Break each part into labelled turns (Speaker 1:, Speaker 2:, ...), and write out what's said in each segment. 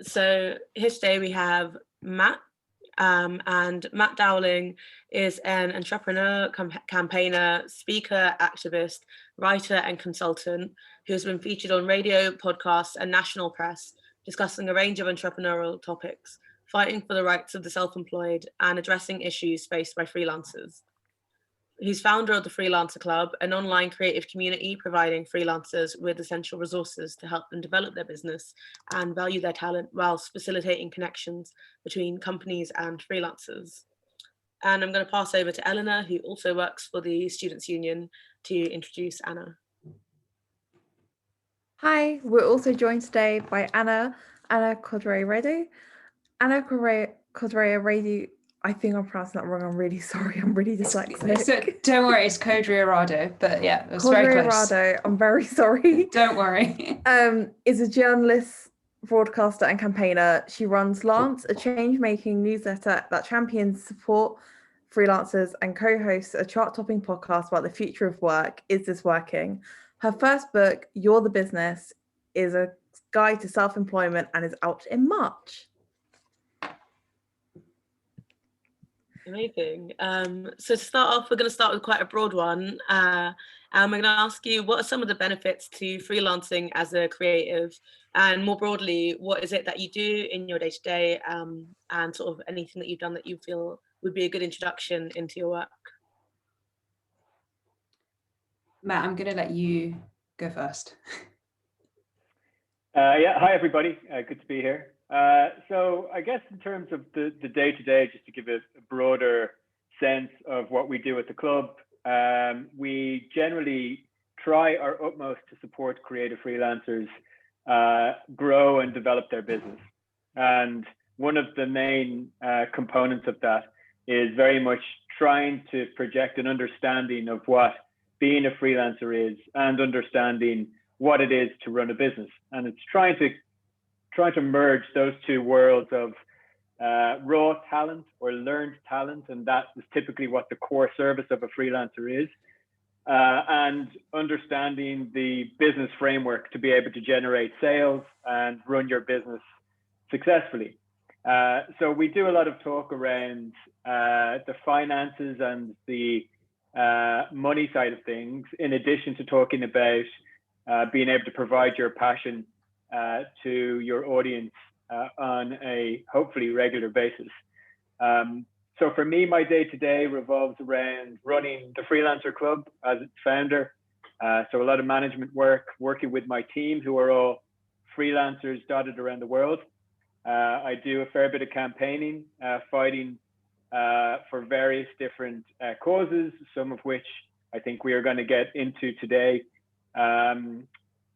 Speaker 1: So here today we have Matt, and Matt Dowling is an entrepreneur, campaigner, speaker, activist, writer and consultant who has been featured on radio, podcasts and national press discussing a range of entrepreneurial topics, fighting for the rights of the self-employed and addressing issues faced by freelancers. He's founder of the Freelancer Club, an online creative community providing freelancers with essential resources to help them develop their business and value their talent whilst facilitating connections between companies and freelancers. And I'm going to pass over to Eleanor, who also works for the Students' Union, to introduce Anna.
Speaker 2: Hi, we're also joined today by Anna Codrea-Redu. Anna Codrea-Redu, I think I'm pronouncing that wrong. I'm really sorry. I'm really dyslexic.
Speaker 3: Don't worry, it's Codrea-Redu, but yeah, it was very close.
Speaker 2: I'm very sorry.
Speaker 3: Don't worry.
Speaker 2: Is a journalist, broadcaster and campaigner. She runs Lance, a change-making newsletter that champions support freelancers, and co-hosts a chart-topping podcast about the future of work, Is This Working? Her first book, You're the Business, is a guide to self-employment and is out in March.
Speaker 1: Amazing. So to start off, we're going to start with quite a broad one. And we're going to ask you, what are some of the benefits to freelancing as a creative? And more broadly, what is it that you do in your day-to-day, and sort of anything that you've done that you feel would be a good introduction into your work?
Speaker 3: Matt, I'm going to let you go first.
Speaker 4: Hi everybody, good to be here. So I guess in terms of the day-to-day, just to give a broader sense of what we do at the club, we generally try our utmost to support creative freelancers grow and develop their business. And one of the main components of that is very much trying to project an understanding of what being a freelancer is and understanding what it is to run a business. And it's trying to merge those two worlds of raw talent or learned talent, and that is typically what the core service of a freelancer is, and understanding the business framework to be able to generate sales and run your business successfully. So we do a lot of talk around the finances and the money side of things, in addition to talking about being able to provide your passion to your audience on a hopefully regular basis. So for me, my day-to-day revolves around running the Freelancer Club as its founder. So a lot of management work, working with my team, who are all freelancers dotted around the world. I do a fair bit of campaigning, fighting for various different causes, some of which I think we are going to get into today.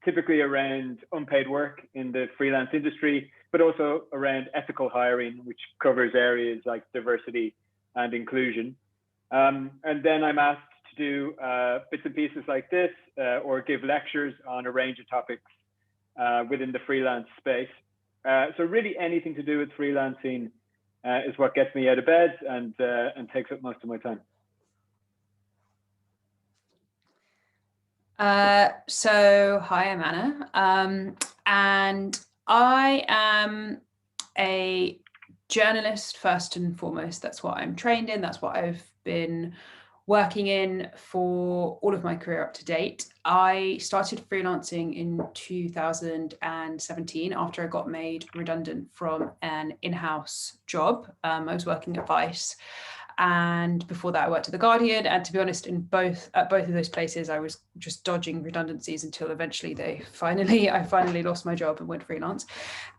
Speaker 4: Typically around unpaid work in the freelance industry, but also around ethical hiring, which covers areas like diversity and inclusion. And then I'm asked to do bits and pieces like this, or give lectures on a range of topics within the freelance space. So really anything to do with freelancing is what gets me out of bed and takes up most of my time.
Speaker 3: So hi, I'm Anna, and I am a journalist first and foremost. That's what I'm trained in. That's what I've been working in for all of my career up to date. I started freelancing in 2017 after I got made redundant from an in-house job. I was working at Vice. And before that, I worked at The Guardian. And to be honest, at both of those places, I was just dodging redundancies until eventually I finally lost my job and went freelance.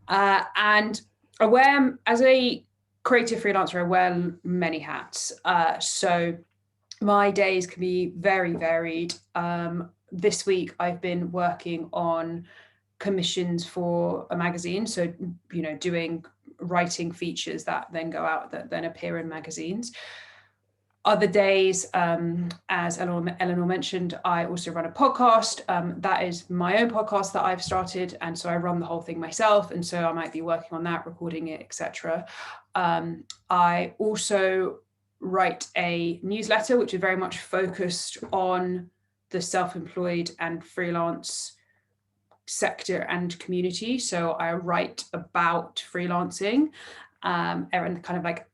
Speaker 3: And as a creative freelancer, I wear many hats. So my days can be very varied. This week, I've been working on commissions for a magazine. So, doing writing features that then go out, that then appear in magazines. Other days, as Eleanor mentioned, I also run a podcast. That is my own podcast that I've started, and so I run the whole thing myself, and so I might be working on that, recording it, etc. I also write a newsletter which is very much focused on the self-employed and freelance sector and community. So I write about freelancing and kind of like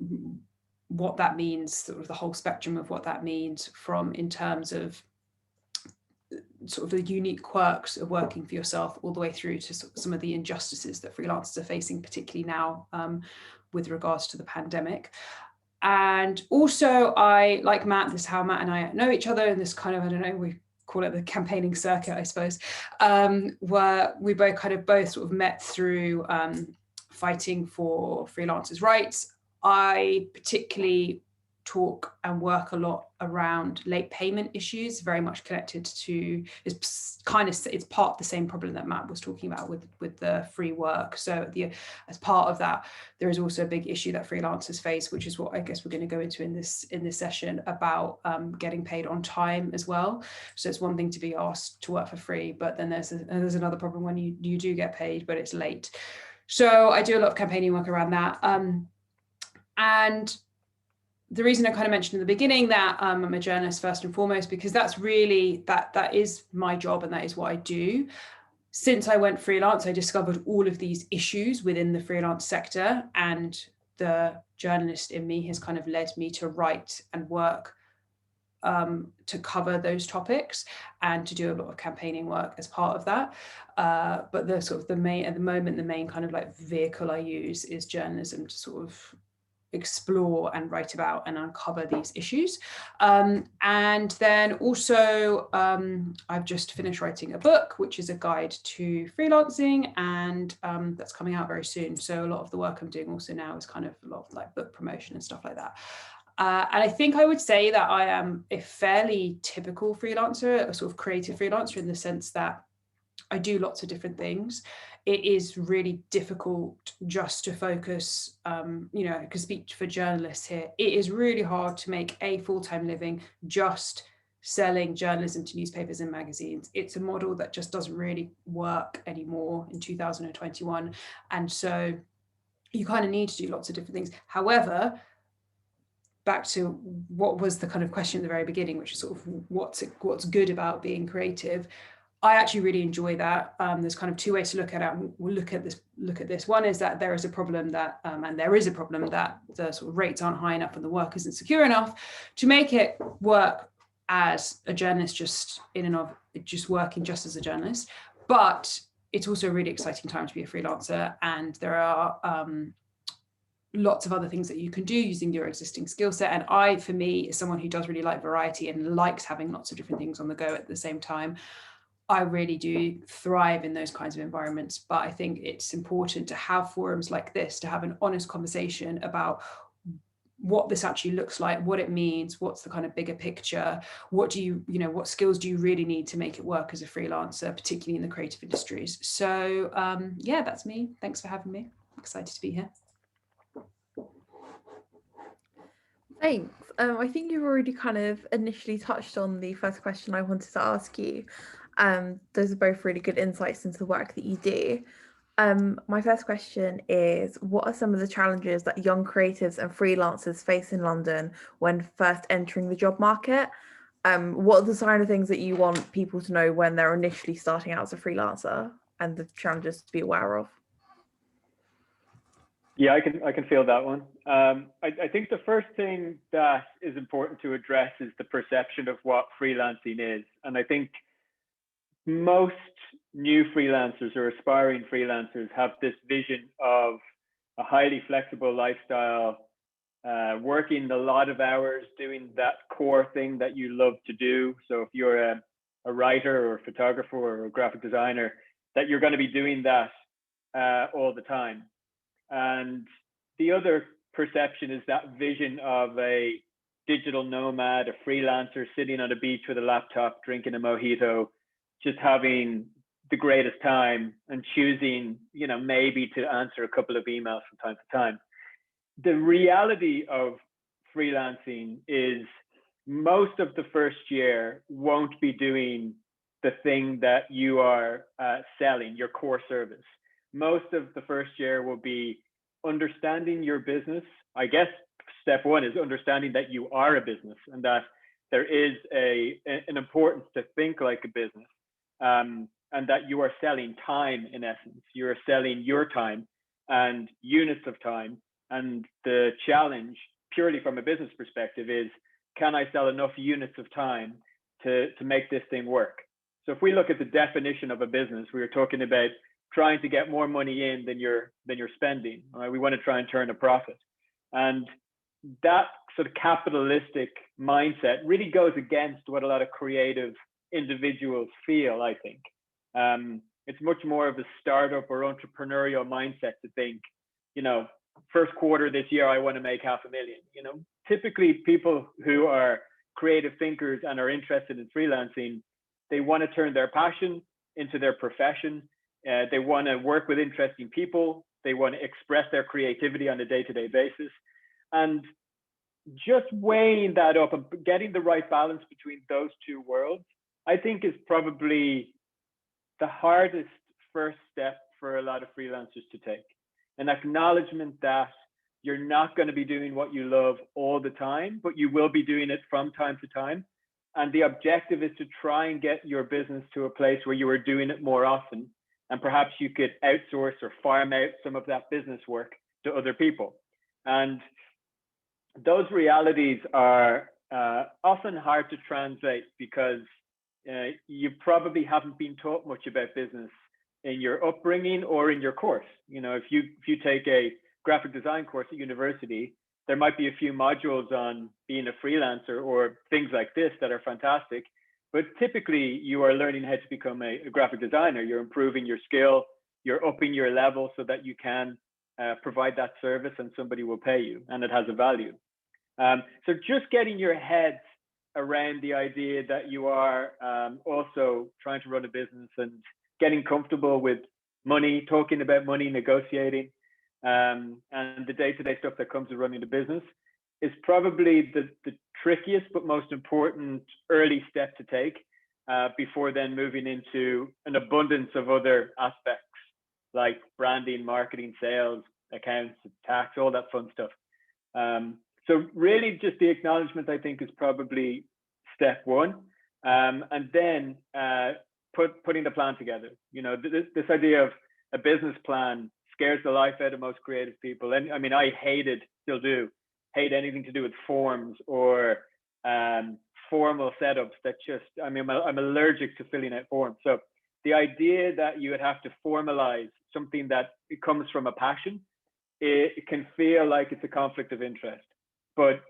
Speaker 3: what that means, sort of the whole spectrum of what that means, from in terms of sort of the unique quirks of working for yourself all the way through to some of the injustices that freelancers are facing, particularly now with regards to the pandemic. And also, I, like Matt, this is how Matt and I know each other in this kind of, I don't know, we call it the campaigning circuit, I suppose, where we both sort of met through fighting for freelancers' rights. I particularly talk and work a lot around late payment issues, very much connected to, it's part of the same problem that Matt was talking about with the free work. So as part of that, there is also a big issue that freelancers face, which is what I guess we're going to go into in this session, about getting paid on time as well. So it's one thing to be asked to work for free, but then there's another problem when you do get paid, but it's late. So I do a lot of campaigning work around that. And the reason I kind of mentioned in the beginning that I'm a journalist first and foremost, because that's really, that is my job and that is what I do. Since I went freelance, I discovered all of these issues within the freelance sector, and the journalist in me has kind of led me to write and work to cover those topics and to do a lot of campaigning work as part of that. But the main kind of like vehicle I use is journalism to sort of explore and write about and uncover these issues. And then also I've just finished writing a book, which is a guide to freelancing, and that's coming out very soon. So a lot of the work I'm doing also now is kind of a lot of like book promotion and stuff like that. And I think I would say that I am a fairly typical freelancer, a sort of creative freelancer, in the sense that I do lots of different things. It is really difficult just to focus, I could speak for journalists here. It is really hard to make a full-time living just selling journalism to newspapers and magazines. It's a model that just doesn't really work anymore in 2021. And so you kind of need to do lots of different things. However, back to what was the kind of question at the very beginning, which is sort of what's good about being creative. I actually really enjoy that. There's kind of two ways to look at it. We'll look at this. One is that there is a problem that, and there is a problem that the sort of rates aren't high enough and the work isn't secure enough to make it work as a journalist, just working just as a journalist. But it's also a really exciting time to be a freelancer, and there are lots of other things that you can do using your existing skill set. And for me, as someone who does really like variety and likes having lots of different things on the go at the same time, I really do thrive in those kinds of environments. But I think it's important to have forums like this, to have an honest conversation about what this actually looks like, what it means, what's the kind of bigger picture, what skills do you really need to make it work as a freelancer, particularly in the creative industries. So yeah, that's me. Thanks for having me. I'm excited to be here.
Speaker 2: Thanks. I think you've already kind of initially touched on the first question I wanted to ask you. Those are both really good insights into the work that you do. My first question is, what are some of the challenges that young creatives and freelancers face in London when first entering the job market? What are the kind of things that you want people to know when they're initially starting out as a freelancer, and the challenges to be aware of?
Speaker 4: Yeah, I can feel that one. I think the first thing that is important to address is the perception of what freelancing is. And I think most new freelancers or aspiring freelancers have this vision of a highly flexible lifestyle, working a lot of hours, doing that core thing that you love to do. So if you're a writer or a photographer or a graphic designer, that you're going to be doing that all the time. And the other perception is that vision of a digital nomad, a freelancer sitting on a beach with a laptop, drinking a mojito, just having the greatest time and choosing, maybe to answer a couple of emails from time to time. The reality of freelancing is most of the first year won't be doing the thing that you are selling, your core service. Most of the first year will be understanding your business. I guess step one is understanding that you are a business and that there is an importance to think like a business. and that you are selling time in essence. You're selling your time and units of time. And the challenge, purely from a business perspective, is can I sell enough units of time to make this thing work? So if we look at the definition of a business, we were talking about trying to get more money in than you're spending. Right? We want to try and turn a profit. And that sort of capitalistic mindset really goes against what a lot of creative individuals feel, I think. It's much more of a startup or entrepreneurial mindset to think, you know, first quarter this year, I want to make $500,000. You know, typically people who are creative thinkers and are interested in freelancing, they want to turn their passion into their profession. They want to work with interesting people. They want to express their creativity on a day-to-day basis. And just weighing that up and getting the right balance between those two worlds, I think is probably the hardest first step for a lot of freelancers to take. An acknowledgement that you're not going to be doing what you love all the time, but you will be doing it from time to time. And the objective is to try and get your business to a place where you are doing it more often. And perhaps you could outsource or farm out some of that business work to other people. And those realities are often hard to translate because you probably haven't been taught much about business in your upbringing or in your course. You know, if you take a graphic design course at university, there might be a few modules on being a freelancer or things like this that are fantastic. But typically you are learning how to become a graphic designer. You're improving your skill, you're upping your level so that you can provide that service and somebody will pay you and it has a value. So just getting your head around the idea that you are also trying to run a business and getting comfortable with money, talking about money, negotiating, and the day-to-day stuff that comes with running the business is probably the trickiest but most important early step to take before then moving into an abundance of other aspects like branding, marketing, sales, accounts, tax, all that fun stuff. So really just the acknowledgement, I think, is probably step one. And then putting the plan together. You know, this idea of a business plan scares the life out of most creative people. And I mean, I still do, hate anything to do with forms or formal setups that just, I mean, I'm allergic to filling out forms. So the idea that you would have to formalize something that it comes from a passion, it can feel like it's a conflict of interest. But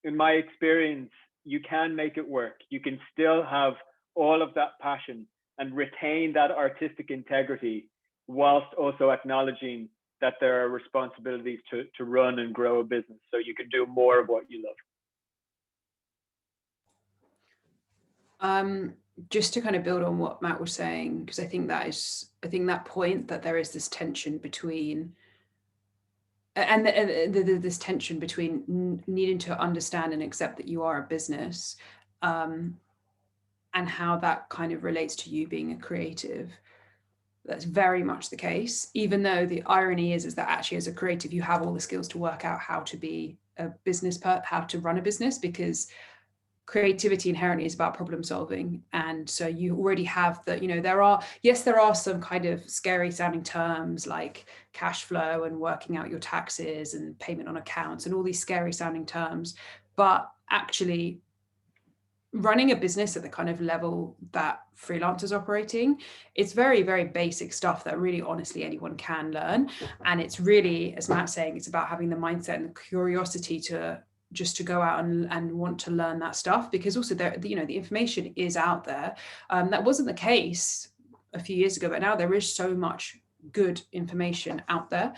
Speaker 4: in my experience, you can make it work. You can still have all of that passion and retain that artistic integrity whilst also acknowledging that there are responsibilities to run and grow a business so you can do more of what you
Speaker 3: love. Just to kind of build on what Matt was saying, because I think that point that there is this tension between this tension between needing to understand and accept that you are a business, and how that kind of relates to you being a creative. That's very much the case, even though the irony is that actually as a creative, you have all the skills to work out how to be a how to run a business, because creativity inherently is about problem solving. And so you already have that, you know, there are some kind of scary sounding terms like cash flow and working out your taxes and payment on accounts and all these scary sounding terms. But actually running a business at the kind of level that freelancers operating, it's very, very basic stuff that really honestly anyone can learn. And it's really, as Matt's saying, it's about having the mindset and the curiosity to go out and want to learn that stuff, because also there, you know, the information is out there. That wasn't the case a few years ago, but now there is so much good information out there.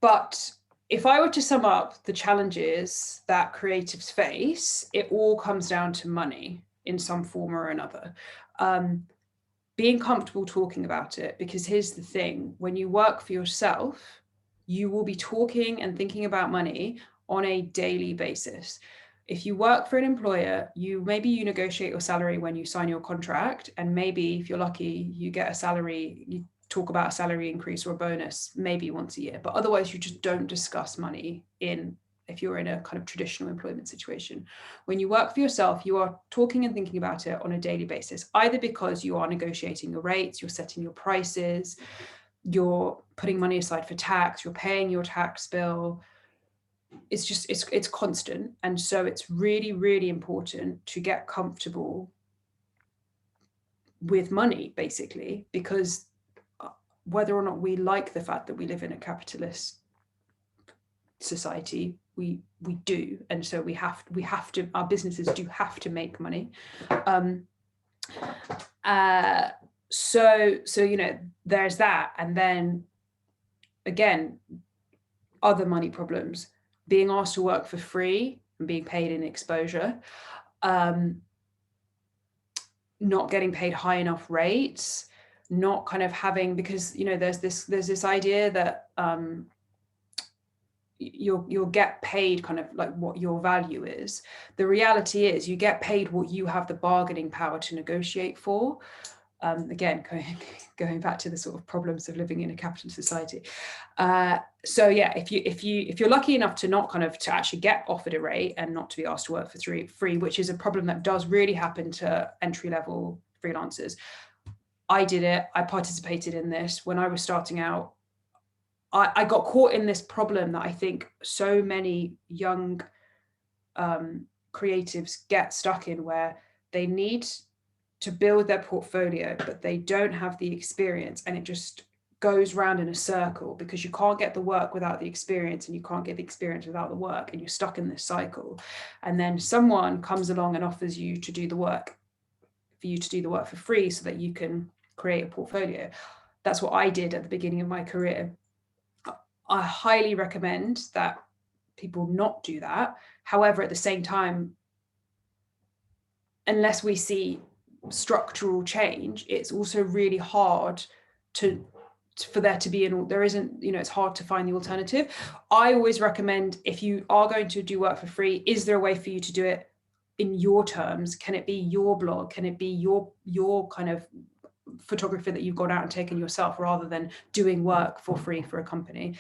Speaker 3: But if I were to sum up the challenges that creatives face, it all comes down to money in some form or another. Being comfortable talking about it, because here's the thing, when you work for yourself, you will be talking and thinking about money on a daily basis. If you work for an employer, maybe you negotiate your salary when you sign your contract, and maybe if you're lucky, you get a salary, you talk about a salary increase or a bonus maybe once a year, but otherwise you just don't discuss money in if you're in a kind of traditional employment situation. When you work for yourself, you are talking and thinking about it on a daily basis, either because you are negotiating your rates, you're setting your prices, you're putting money aside for tax, you're paying your tax bill. It's constant. And so it's really, really important to get comfortable with money, basically, because whether or not we like the fact that we live in a capitalist society, we do, and so we have to, our businesses do have to make money. So you know, there's that. And then again, other money problems, being asked to work for free and being paid in exposure, not getting paid high enough rates, not kind of having, because, you know, there's this idea that you'll get paid kind of like what your value is. The reality is you get paid what you have the bargaining power to negotiate for. Again, going back to the sort of problems of living in a capitalist society. So yeah, if you're lucky enough to not kind of to actually get offered a rate and not to be asked to work for free, which is a problem that does really happen to entry-level freelancers. I did it. I participated in this when I was starting out. I got caught in this problem that I think so many young creatives get stuck in, where they need to build their portfolio, but they don't have the experience, and it just goes round in a circle, because you can't get the work without the experience, and you can't get the experience without the work, and you're stuck in this cycle. And then someone comes along and offers you to do the work, for free, so that you can create a portfolio. That's what I did at the beginning of my career. I highly recommend that people not do that. However, at the same time, unless we see structural change, it's also really hard for there to be there isn't, you know, it's hard to find the alternative. I always recommend, if you are going to do work for free, is there a way for you to do it in your terms? Can it be your blog? Can it be your kind of photography that you've gone out and taken yourself, rather than doing work for free for a company?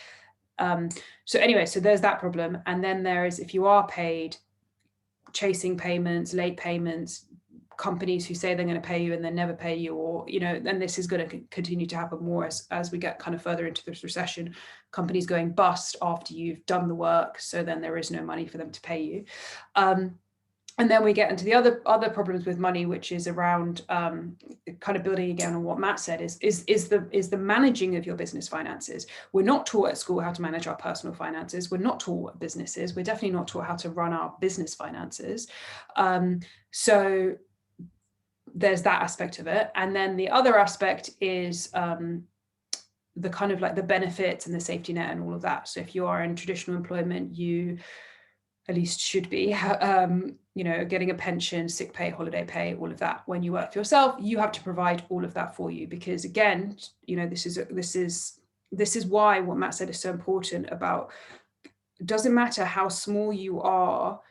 Speaker 3: So anyway, so there's that problem. And then there is, if you are paid, chasing payments, late payments, companies who say they're going to pay you and then never pay you, or, you know, and this is going to continue to happen more as we get kind of further into this recession, companies going bust after you've done the work, so then there is no money for them to pay you. And then we get into the other problems with money, which is around kind of building again on what Matt said, is the managing of your business finances. We're not taught at school how to manage our personal finances. We're not taught what business is. We're definitely not taught how to run our business finances. So there's that aspect of it. And then the other aspect is the kind of like the benefits and the safety net and all of that. So if you are in traditional employment, you at least should be, you know, getting a pension, sick pay, holiday pay, all of that. When you work for yourself, you have to provide all of that for you, because again, you know, this is why what Matt said is so important about, it doesn't matter how small you are,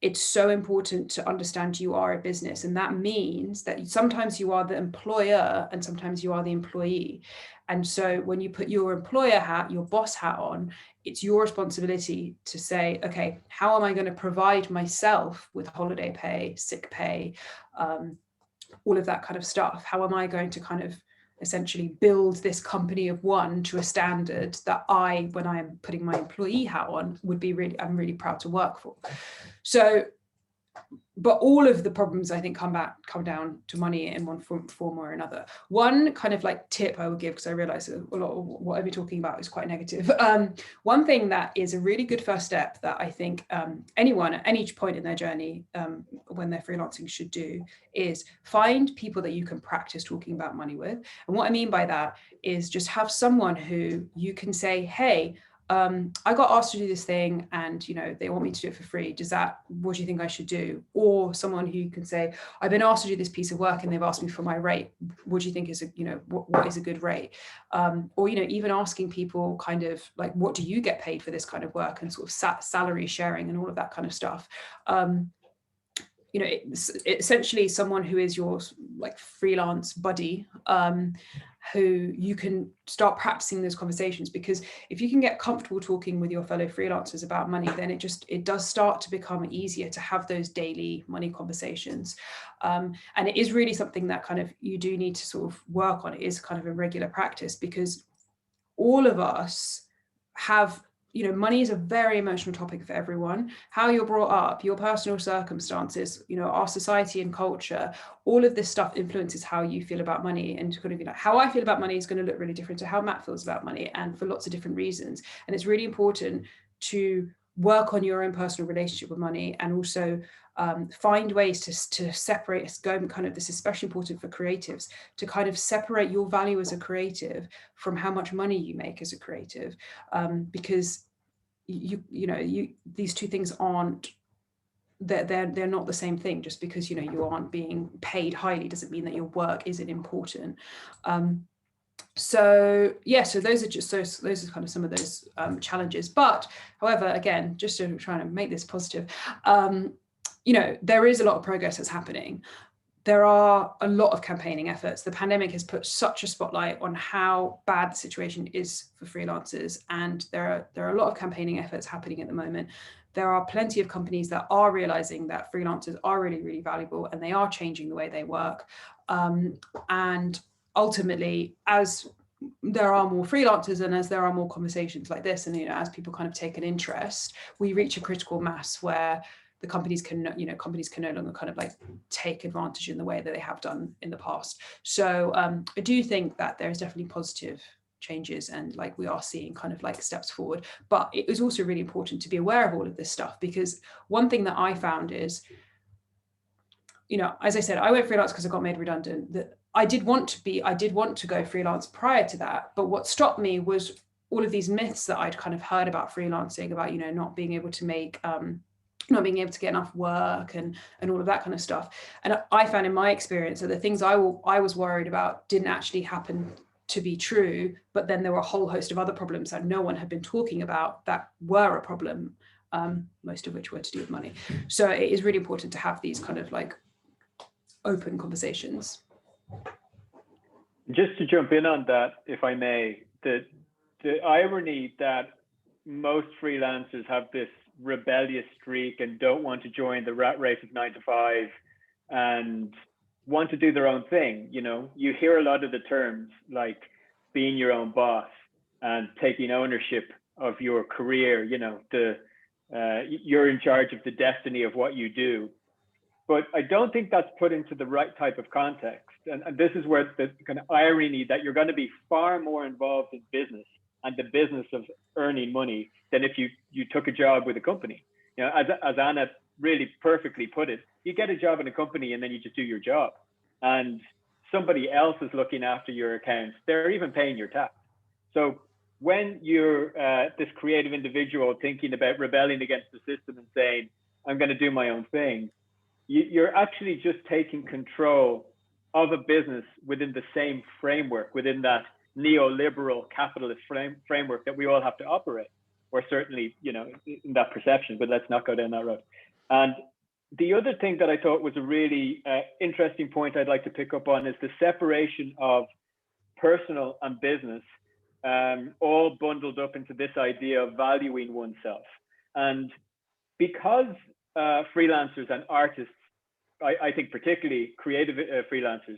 Speaker 3: it's so important to understand you are a business. And that means that sometimes you are the employer and sometimes you are the employee. And so when you put your employer hat, your boss hat on, it's your responsibility to say, okay, how am I going to provide myself with holiday pay, sick pay, all of that kind of stuff? How am I going to kind of essentially build this company of one to a standard that when I am putting my employee hat on, I'm really proud to work for. So, but all of the problems, I think, come down to money in one form or another. One kind of like tip I would give, because I realize a lot of what I've been talking about is quite negative. One thing that is a really good first step that I think anyone at any point in their journey when they're freelancing should do is find people that you can practice talking about money with. And what I mean by that is just have someone who you can say, hey, I got asked to do this thing and, you know, they want me to do it for free. What do you think I should do? Or someone who can say, I've been asked to do this piece of work and they've asked me for my rate. What do you think is what is a good rate? Or, you know, even asking people kind of like, what do you get paid for this kind of work, and sort of salary sharing and all of that kind of stuff. You know, it's essentially someone who is your like freelance buddy, who you can start practicing those conversations, because if you can get comfortable talking with your fellow freelancers about money, then it does start to become easier to have those daily money conversations. And it is really something that kind of you do need to sort of work on. It is kind of a regular practice, because all of us have, you know, money is a very emotional topic for everyone. How you're brought up, your personal circumstances, you know, our society and culture, all of this stuff influences how you feel about money. And it's going to be like, how I feel about money is going to look really different to how Matt feels about money, and for lots of different reasons. And it's really important to work on your own personal relationship with money, and also find ways to separate, kind of, this is especially important for creatives, to kind of separate your value as a creative from how much money you make as a creative, because these two things aren't, they're not the same thing. Just because, you know, you aren't being paid highly doesn't mean that your work isn't important. So those are kind of some of those challenges. But however, again, just to try to make this positive, you know, there is a lot of progress that's happening. There are a lot of campaigning efforts. The pandemic has put such a spotlight on how bad the situation is for freelancers, and there are a lot of campaigning efforts happening at the moment. There are plenty of companies that are realizing that freelancers are really, really valuable, and they are changing the way they work. And ultimately, as there are more freelancers, and as there are more conversations like this, and, you know, as people kind of take an interest, we reach a critical mass where the companies can no longer kind of like take advantage in the way that they have done in the past. So I do think that there's definitely positive changes, and like we are seeing kind of like steps forward. But it is also really important to be aware of all of this stuff, because one thing that I found is, you know, as I said, I went freelance because I got made redundant. That I did want to go freelance prior to that, but what stopped me was all of these myths that I'd kind of heard about freelancing, about, you know, not being able to get enough work and all of that kind of stuff. And I found in my experience that the things I was worried about didn't actually happen to be true, but then there were a whole host of other problems that no one had been talking about that were a problem, most of which were to do with money. So it is really important to have these kind of like open conversations.
Speaker 4: Just to jump in on that, if I may, the irony that most freelancers have this rebellious streak and don't want to join the rat race of 9 to 5 and want to do their own thing. You know, you hear a lot of the terms like being your own boss and taking ownership of your career. You know, you're in charge of the destiny of what you do. But I don't think that's put into the right type of context. And this is where the kind of irony that you're going to be far more involved in business and the business of earning money than if you took a job with a company. You know, as Anna really perfectly put it, you get a job in a company and then you just do your job. And somebody else is looking after your accounts. They're even paying your tax. So when you're this creative individual thinking about rebelling against the system and saying, I'm going to do my own thing, you're actually just taking control of a business within the same framework, within that neoliberal capitalist framework that we all have to operate, or certainly, you know, in that perception, but let's not go down that road. And the other thing that I thought was a really interesting point I'd like to pick up on is the separation of personal and business, all bundled up into this idea of valuing oneself. And because freelancers and artists, I think particularly creative freelancers,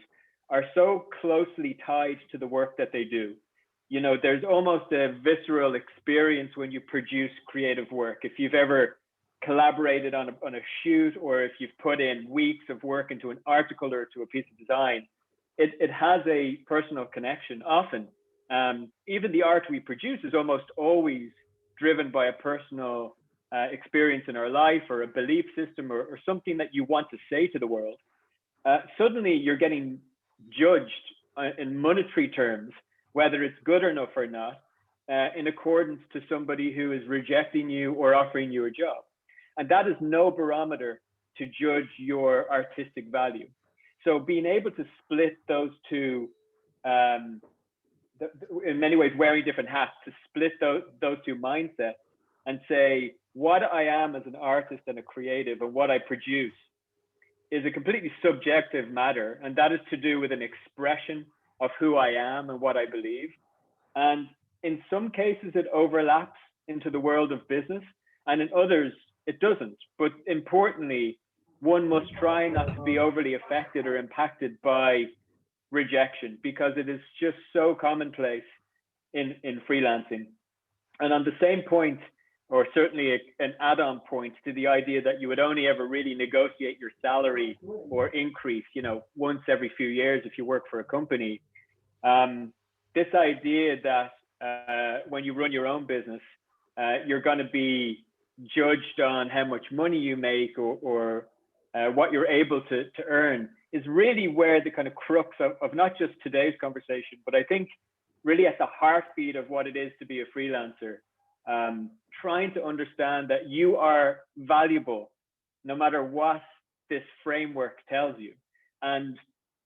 Speaker 4: are so closely tied to the work that they do. You know, there's almost a visceral experience when you produce creative work. If you've ever collaborated on a shoot, or if you've put in weeks of work into an article or to a piece of design, it has a personal connection often. Even the art we produce is almost always driven by a personal experience in our life, or a belief system, or something that you want to say to the world. Suddenly you're getting judged in monetary terms, whether it's good enough or not, in accordance to somebody who is rejecting you or offering you a job. And that is no barometer to judge your artistic value. So being able to split those two, in many ways wearing different hats, to split those two mindsets and say, what I am as an artist and a creative and what I produce is a completely subjective matter. And that is to do with an expression of who I am and what I believe. And in some cases, it overlaps into the world of business, and in others, it doesn't. But importantly, one must try not to be overly affected or impacted by rejection, because it is just so commonplace in freelancing. And on the same point, or certainly an add-on point to the idea that you would only ever really negotiate your salary or increase, once every few years if you work for a company. This idea that when you run your own business, you're going to be judged on how much money you make or what you're able to earn is really where the kind of crux of not just today's conversation, but I think really at the heartbeat of what it is to be a freelancer. Trying to understand that you are valuable no matter what this framework tells you. And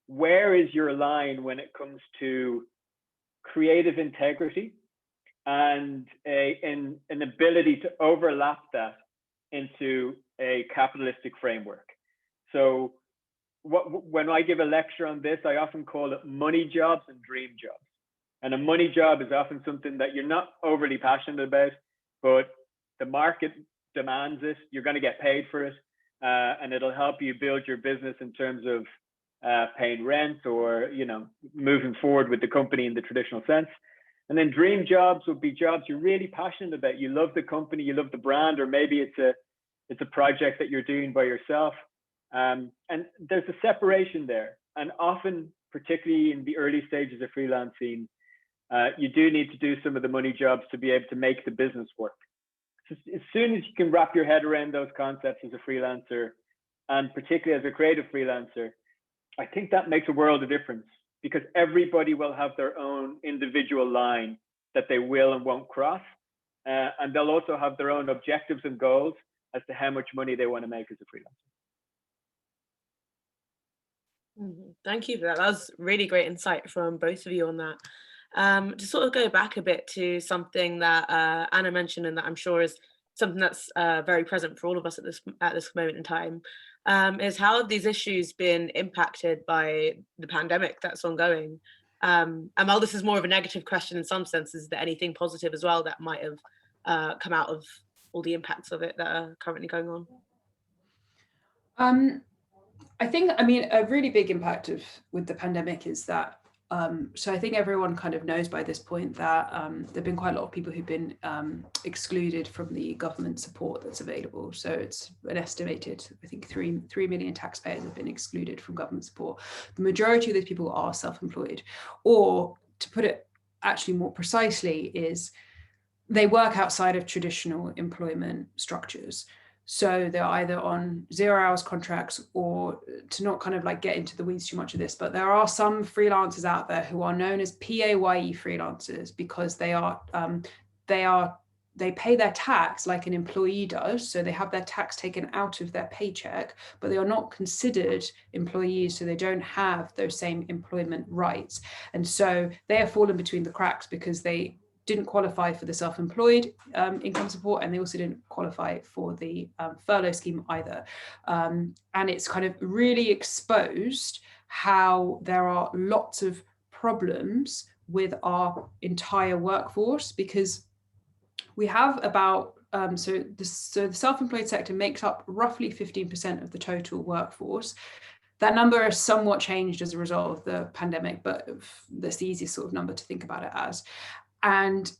Speaker 4: where is your line when it comes to creative integrity and an ability to overlap that into a capitalistic framework? So when I give a lecture on this, I often call it money jobs and dream jobs. And a money job is often something that you're not overly passionate about, but the market demands it. You're going to get paid for it, and it'll help you build your business in terms of paying rent or moving forward with the company in the traditional sense. And then dream jobs would be jobs you're really passionate about. You love the company, you love the brand, or maybe it's a project that you're doing by yourself. And there's a separation there. And often, particularly in the early stages of freelancing, you do need to do some of the money jobs to be able to make the business work. So as soon as you can wrap your head around those concepts as a freelancer, and particularly as a creative freelancer, I think that makes a world of difference, because everybody will have their own individual line that they will and won't cross. And they'll also have their own objectives and goals as to how much money they want to make as a freelancer.
Speaker 1: Thank you for that. That was really great insight from both of you on that. To sort of go back a bit to something that Anna mentioned, and that I'm sure is something that's very present for all of us at this moment in time, is how have these issues been impacted by the pandemic that's ongoing? And while this is more of a negative question in some senses, is there anything positive as well that might have come out of all the impacts of it that are currently going on?
Speaker 3: I think, a really big impact with the pandemic is that, so I think everyone kind of knows by this point that there've been quite a lot of people who've been excluded from the government support that's available. So it's an estimated, I think 3 million taxpayers have been excluded from government support. The majority of those people are self-employed, or to put it actually more precisely, is they work outside of traditional employment structures. So they're either on 0 hours contracts, or, to not kind of like get into the weeds too much of this, but there are some freelancers out there who are known as PAYE freelancers, because they pay their tax like an employee does. So they have their tax taken out of their paycheck, but they are not considered employees. So they don't have those same employment rights. And so they have fallen between the cracks because they didn't qualify for the self-employed income support, and they also didn't qualify for the furlough scheme either. And it's kind of really exposed how there are lots of problems with our entire workforce, because we have about, so the self-employed sector makes up roughly 15% of the total workforce. That number has somewhat changed as a result of the pandemic, but that's the easiest sort of number to think about it as. And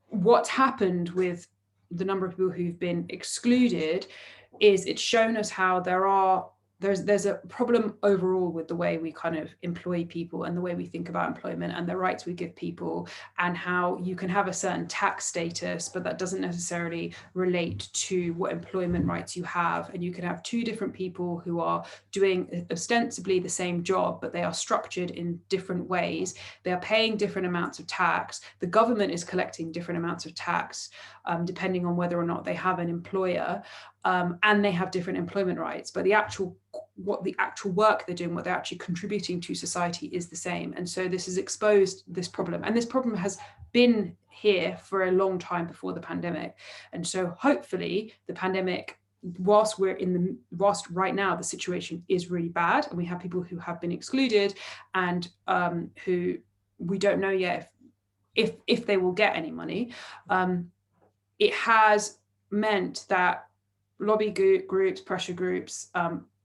Speaker 3: what's happened with the number of people who've been excluded is it's shown us how there's a problem overall with the way we kind of employ people and the way we think about employment and the rights we give people, and how you can have a certain tax status, but that doesn't necessarily relate to what employment rights you have. And you can have two different people who are doing ostensibly the same job, but they are structured in different ways. They are paying different amounts of tax. The government is collecting different amounts of tax, depending on whether or not they have an employer. And they have different employment rights, but the actual work they're doing, what they're actually contributing to society, is the same. And so this has exposed this problem, and this problem has been here for a long time before the pandemic. And so hopefully the pandemic whilst right now the situation is really bad, and we have people who have been excluded and who we don't know yet if they will get any money, it has meant that lobby groups, pressure groups,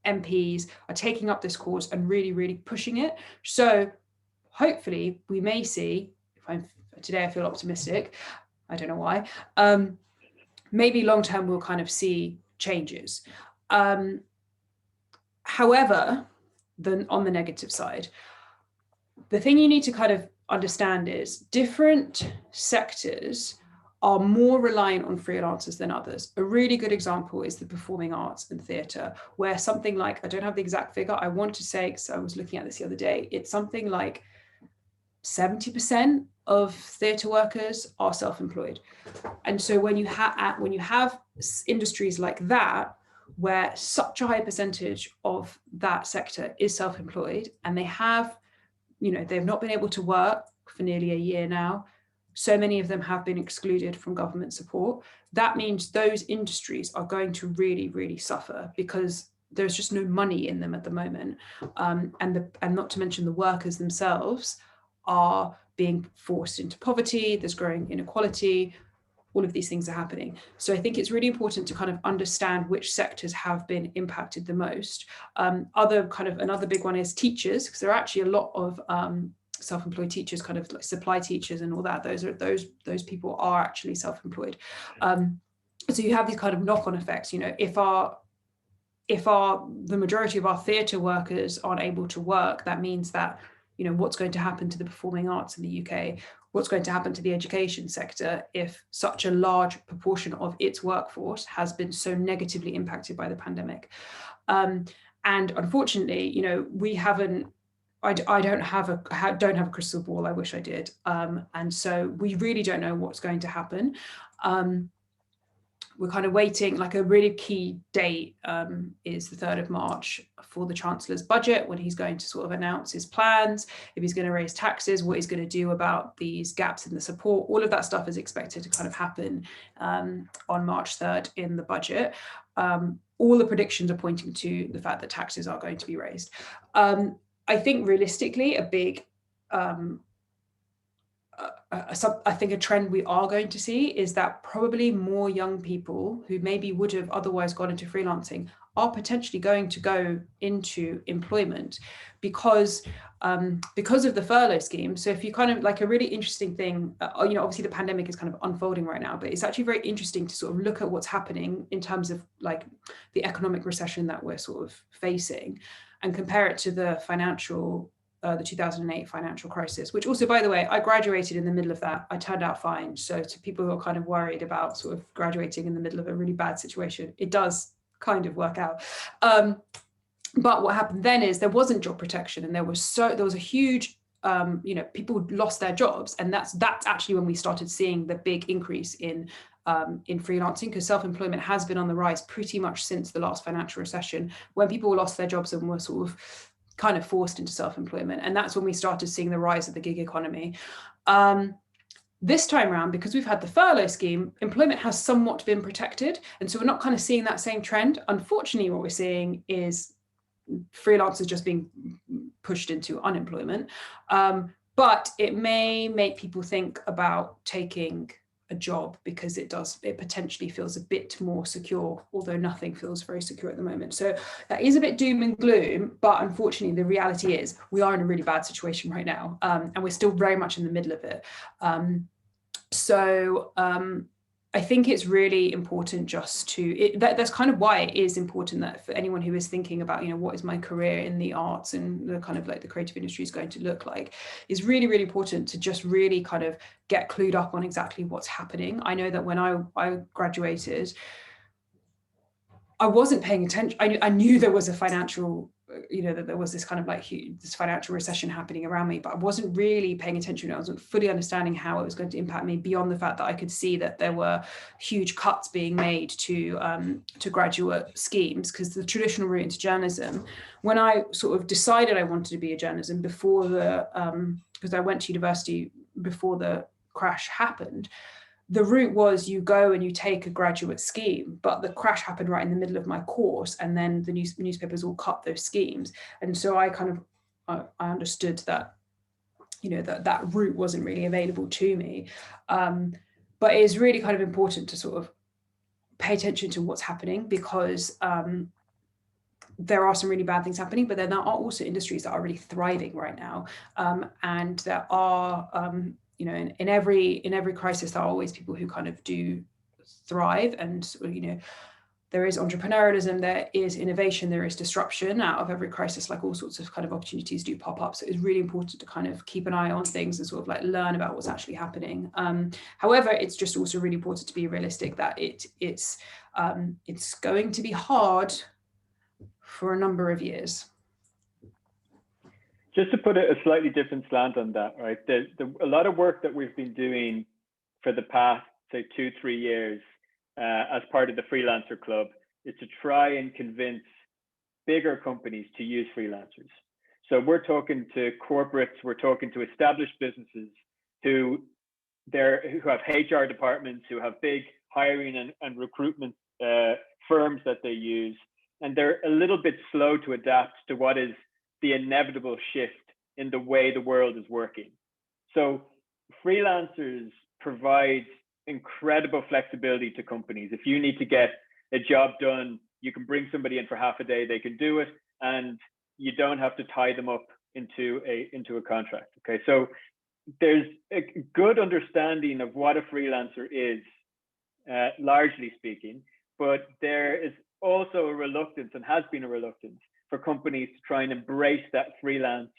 Speaker 3: MPs are taking up this cause and really, really pushing it. So hopefully we may see, today I feel optimistic, I don't know why, maybe long term we'll kind of see changes. However, on the negative side, the thing you need to kind of understand is different sectors are more reliant on freelancers than others. A really good example is the performing arts and theatre, where something like, I don't have the exact figure, I want to say, because I was looking at this the other day, it's something like 70% of theatre workers are self-employed. And so when you have industries like that, where such a high percentage of that sector is self-employed, and they have, they've not been able to work for nearly a year now, so many of them have been excluded from government support, that means those industries are going to really, really suffer, because there's just no money in them at the moment. And not to mention the workers themselves are being forced into poverty, there's growing inequality, all of these things are happening. So I think it's really important to kind of understand which sectors have been impacted the most. Another big one is teachers, because there are actually a lot of self-employed teachers, kind of like supply teachers and all that. Those people are actually self-employed. So you have these kind of knock-on effects. If the majority of our theatre workers aren't able to work, that means that what's going to happen to the performing arts in the UK? What's going to happen to the education sector if such a large proportion of its workforce has been so negatively impacted by the pandemic? And unfortunately, we haven't. I don't have a crystal ball. I wish I did. And so we really don't know what's going to happen. We're kind of waiting, like a really key date is the 3rd of March for the Chancellor's budget, when he's going to sort of announce his plans, if he's going to raise taxes, what he's going to do about these gaps in the support. All of that stuff is expected to kind of happen on March 3rd in the budget. All the predictions are pointing to the fact that taxes are going to be raised. I think realistically, I think a trend we are going to see is that probably more young people who maybe would have otherwise gone into freelancing are potentially going to go into employment because of the furlough scheme. So if you kind of, like, a really interesting thing, obviously the pandemic is kind of unfolding right now, but it's actually very interesting to sort of look at what's happening in terms of like the economic recession that we're sort of facing, and compare it to the 2008 financial crisis, which also, by the way, I graduated in the middle of that. I turned out fine. So to people who are kind of worried about sort of graduating in the middle of a really bad situation, it does kind of work out. But what happened then is there wasn't job protection, and there was a huge, people lost their jobs, and that's actually when we started seeing the big increase in freelancing, because self-employment has been on the rise pretty much since the last financial recession, when people lost their jobs and were sort of kind of forced into self-employment. And that's when we started seeing the rise of the gig economy. This time around, because we've had the furlough scheme, employment has somewhat been protected. And so we're not kind of seeing that same trend. Unfortunately, what we're seeing is freelancers just being pushed into unemployment. But it may make people think about taking a job, because it potentially feels a bit more secure, although nothing feels very secure at the moment. So that is a bit doom and gloom, but unfortunately the reality is we are in a really bad situation right now, and we're still very much in the middle of it. I think it's really important just to, that's kind of why it is important that for anyone who is thinking about, what is my career in the arts and the kind of like the creative industry is going to look like, is really, really important to just really kind of get clued up on exactly what's happening. I know that when I graduated, I wasn't paying attention. I knew there was a financial, that there was this kind of like this financial recession happening around me, but I wasn't really paying attention. I wasn't fully understanding how it was going to impact me, beyond the fact that I could see that there were huge cuts being made to graduate schemes, because the traditional route into journalism, when I sort of decided I wanted to be a journalism because I went to university before the crash happened, the route was you go and you take a graduate scheme, but the crash happened right in the middle of my course, and then the newspapers all cut those schemes. And so I understood that, that route wasn't really available to me. But it is really kind of important to sort of pay attention to what's happening, because there are some really bad things happening, but then there are also industries that are really thriving right now. And there are, in every crisis, there are always people who kind of do thrive. And, there is entrepreneurialism, there is innovation, there is disruption out of every crisis. Like, all sorts of kind of opportunities do pop up. So it's really important to kind of keep an eye on things and sort of like learn about what's actually happening. However, it's just also really important to be realistic that it's going to be hard for a number of years.
Speaker 4: Just to put a slightly different slant on that, right? A lot of work that we've been doing for the past, say, 2-3 years as part of the Freelancer Club is to try and convince bigger companies to use freelancers. So we're talking to corporates, we're talking to established businesses who have HR departments, who have big hiring and recruitment firms that they use, and they're a little bit slow to adapt to what is the inevitable shift in the way the world is working. So freelancers provide incredible flexibility to companies. If you need to get a job done, you can bring somebody in for half a day, they can do it, and you don't have to tie them up into a contract. Okay, so there's a good understanding of what a freelancer is, largely speaking, but there is also a reluctance, and has been a reluctance, for companies to try and embrace that freelance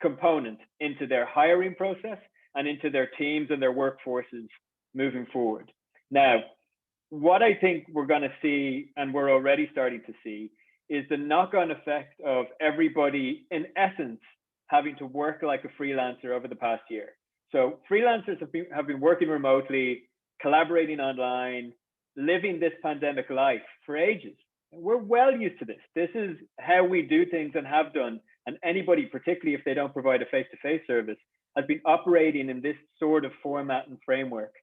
Speaker 4: component into their hiring process and into their teams and their workforces moving forward. Now, what I think we're going to see, and we're already starting to see, is the knock-on effect of everybody, in essence, having to work like a freelancer over the past year. So freelancers have been working remotely, collaborating online, living this pandemic life for ages. We're well used to this. This is how we do things and have done. And anybody, particularly if they don't provide a face-to-face service, has been operating in this sort of format and framework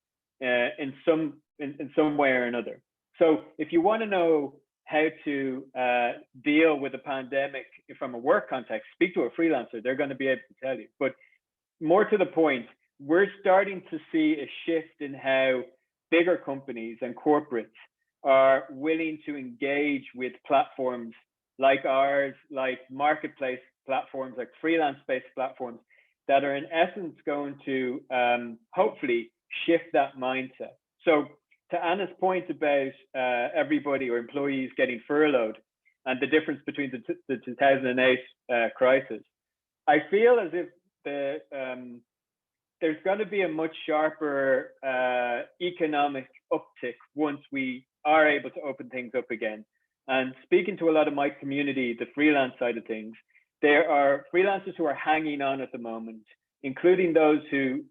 Speaker 4: in some way or another. So if you want to know how to deal with a pandemic from a work context, speak to a freelancer. They're going to be able to tell you. But more to the point, we're starting to see a shift in how bigger companies and corporates are willing to engage with platforms like ours, like marketplace platforms, like freelance-based platforms that are in essence going to hopefully shift that mindset. So to Anna's point about everybody or employees getting furloughed and the difference between the 2008 crisis, I feel as if there's going to be a much sharper economic uptick once we are able to open things up again. And speaking to a lot of my community, the freelance side of things, there are freelancers who are hanging on at the moment, including those who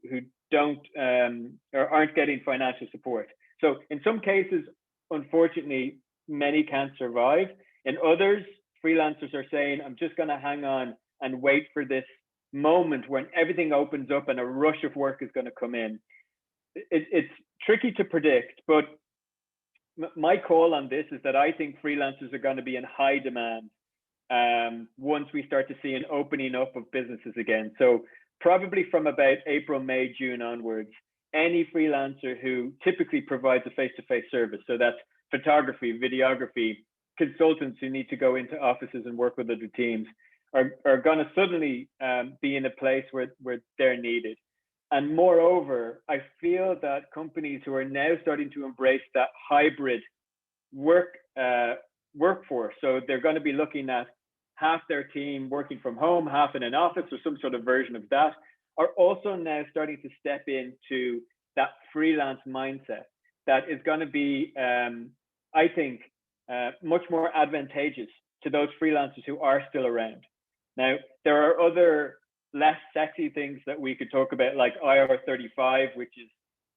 Speaker 4: don't or aren't getting financial support. So in some cases, unfortunately, many can't survive. In others, freelancers are saying, I'm just going to hang on and wait for this moment when everything opens up and a rush of work is going to come in. It's tricky to predict, but my call on this is that I think freelancers are going to be in high demand once we start to see an opening up of businesses again. So probably from about April, May, June onwards, any freelancer who typically provides a face-to-face service, so that's photography, videography, consultants who need to go into offices and work with other teams, are going to suddenly be in a place where they're needed. And moreover, I feel that companies who are now starting to embrace that hybrid workforce, so they're going to be looking at half their team working from home, half in an office, or some sort of version of that, are also now starting to step into that freelance mindset that is going to be, I think, much more advantageous to those freelancers who are still around. Now, there are other less sexy things that we could talk about, like IR35, which is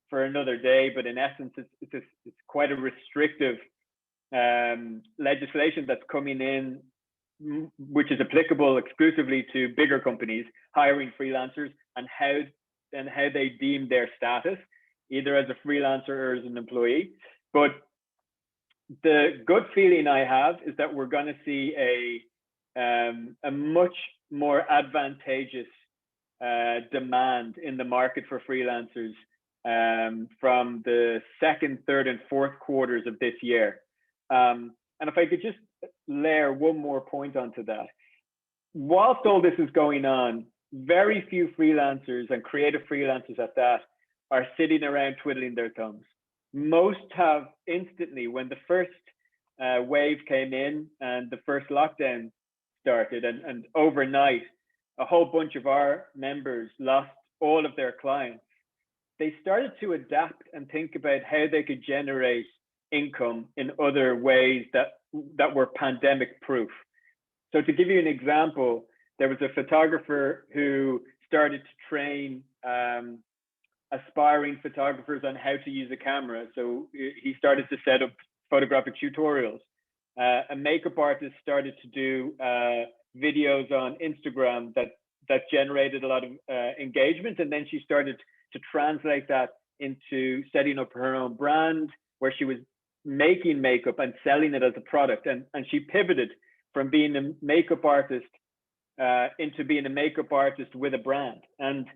Speaker 4: for another day, but in essence, it's quite a restrictive legislation that's coming in, which is applicable exclusively to bigger companies hiring freelancers, and how they deem their status either as a freelancer or as an employee. But the gut feeling I have is that we're going to see a much more advantageous demand in the market for freelancers from the second, third, and fourth quarters of this year. And if I could just layer one more point onto that, whilst all this is going on, very few freelancers, and creative freelancers at that, are sitting around twiddling their thumbs. Most have instantly, when the first wave came in and the first lockdown started, and overnight, a whole bunch of our members lost all of their clients, they started to adapt and think about how they could generate income in other ways that were pandemic proof. So to give you an example, there was a photographer who started to train aspiring photographers on how to use a camera. So he started to set up photographic tutorials. A makeup artist started to do videos on Instagram that generated a lot of engagement. And then she started to translate that into setting up her own brand, where she was making makeup and selling it as a product. And she pivoted from being a makeup artist into being a makeup artist with a brand. And,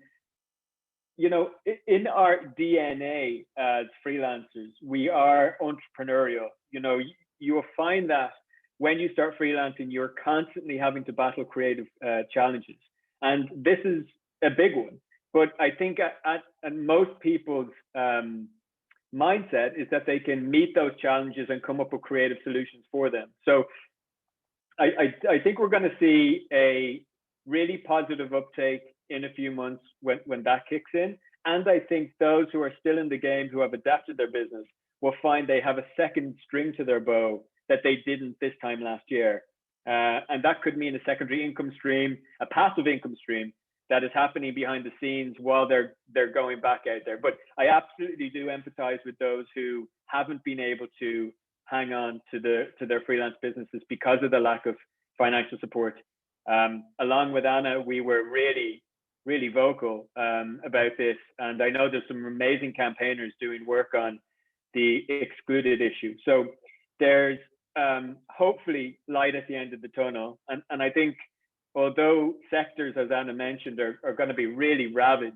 Speaker 4: you know, in our DNA as freelancers, we are entrepreneurial. You know, you will find that when you start freelancing, you're constantly having to battle creative challenges. And this is a big one. But I think at most people's mindset is that they can meet those challenges and come up with creative solutions for them. So I think we're going to see a really positive uptake in a few months when that kicks in. And I think those who are still in the game, who have adapted their business, will find they have a second string to their bow that they didn't this time last year. And that could mean a secondary income stream, a passive income stream that is happening behind the scenes while they're going back out there. But I absolutely do empathize with those who haven't been able to hang on to their freelance businesses because of the lack of financial support. Along with Anna, we were really, really vocal about this. And I know there's some amazing campaigners doing work on the excluded issue. So there's hopefully light at the end of the tunnel. And I think, although sectors, as Anna mentioned, are going to be really ravaged,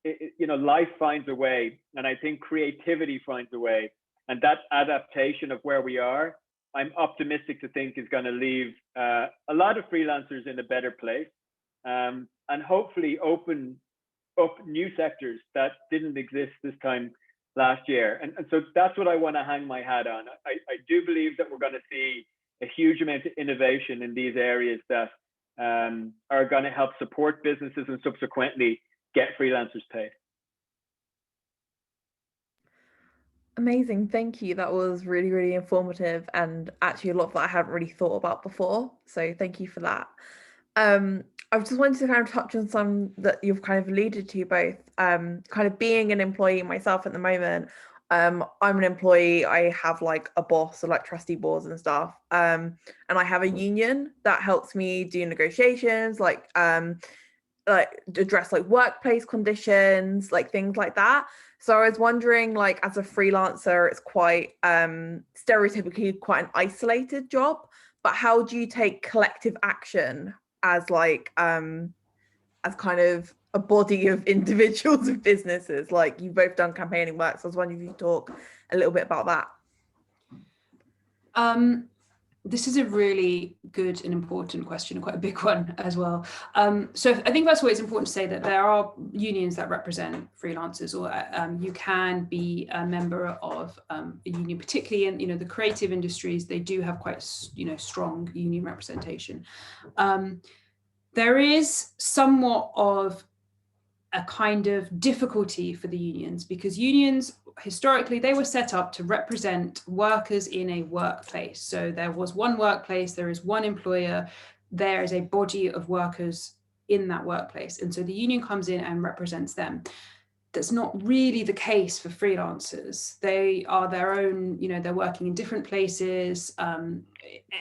Speaker 4: you know, life finds a way. And I think creativity finds a way. And that adaptation of where we are, I'm optimistic to think is going to leave a lot of freelancers in a better place, and hopefully open up new sectors that didn't exist this time last year. And so that's what I want to hang my hat on. I do believe that we're going to see a huge amount of innovation in these areas that are going to help support businesses and subsequently get freelancers paid.
Speaker 2: Amazing, thank you. That was really, really informative, and actually a lot that I hadn't really thought about before. So thank you for that. I just wanted to kind of touch on some that you've kind of alluded to both. Kind of being an employee myself at the moment, I'm an employee. I have like a boss or like trustee boards and stuff. And I have a union that helps me do negotiations, like address like workplace conditions, like things like that. So I was wondering, like, as a freelancer, it's quite stereotypically quite an isolated job, but how do you take collective action as like as kind of a body of individuals and businesses? Like, you've both done campaigning work, so I was wondering if you could talk a little bit about that.
Speaker 3: This is a really good and important question, quite a big one as well. So I think first of all, it's important to say that there are unions that represent freelancers, or you can be a member of a union, particularly in, you know, the creative industries. They do have quite, you know, strong union representation. There is somewhat of a kind of difficulty for the unions, because unions historically, they were set up to represent workers in a workplace. So there was one workplace, there is one employer, there is a body of workers in that workplace. And so the union comes in and represents them. that's not really the case for freelancers. They are their own, you know, they're working in different places.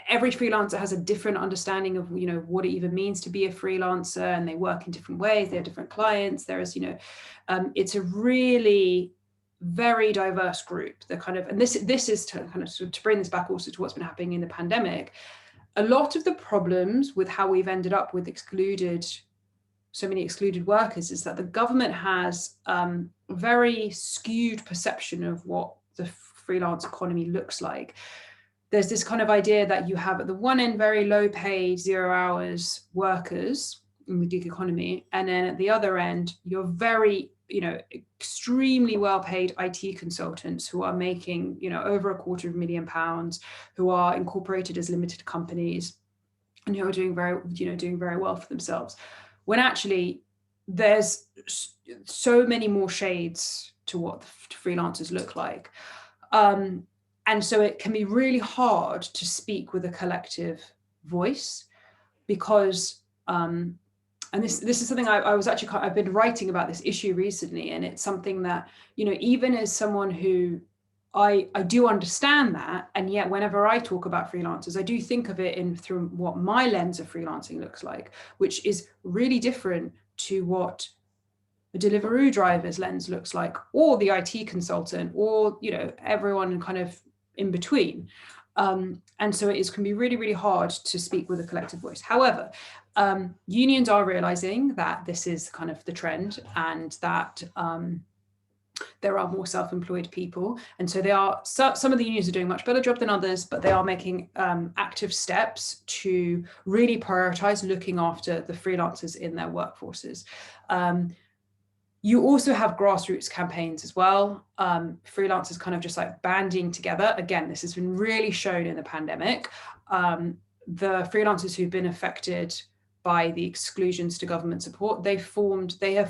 Speaker 3: Every freelancer has a different understanding of, you know, what it even means to be a freelancer, and they work in different ways. They have different clients. There is, you know, it's a really very diverse group. The kind of, and this is to kind of to bring this back also to what's been happening in the pandemic. A lot of the problems with how we've ended up with so many excluded workers is that the government has a very skewed perception of what the freelance economy looks like. There's this kind of idea that you have at the one end very low paid 0 hours workers in the gig economy, and then at the other end you're very, you know, extremely well paid IT consultants who are making, you know, over £250,000, who are incorporated as limited companies and who are doing very well for themselves, when actually there's so many more shades to what the freelancers look like. And so it can be really hard to speak with a collective voice, because, and this is something I've been writing about this issue recently, and it's something that, you know, even as someone who I do understand that, and yet whenever I talk about freelancers, I do think of it through what my lens of freelancing looks like, which is really different to what a Deliveroo driver's lens looks like, or the IT consultant, or, you know, everyone kind of in between. And so it can be really, really hard to speak with a collective voice. However, unions are realizing that this is kind of the trend, and that there are more self-employed people, and so some of the unions are doing a much better job than others, but they are making active steps to really prioritize looking after the freelancers in their workforces. You also have grassroots campaigns as well, freelancers kind of just like banding together. Again, this has been really shown in the pandemic. The freelancers who've been affected by the exclusions to government support, they have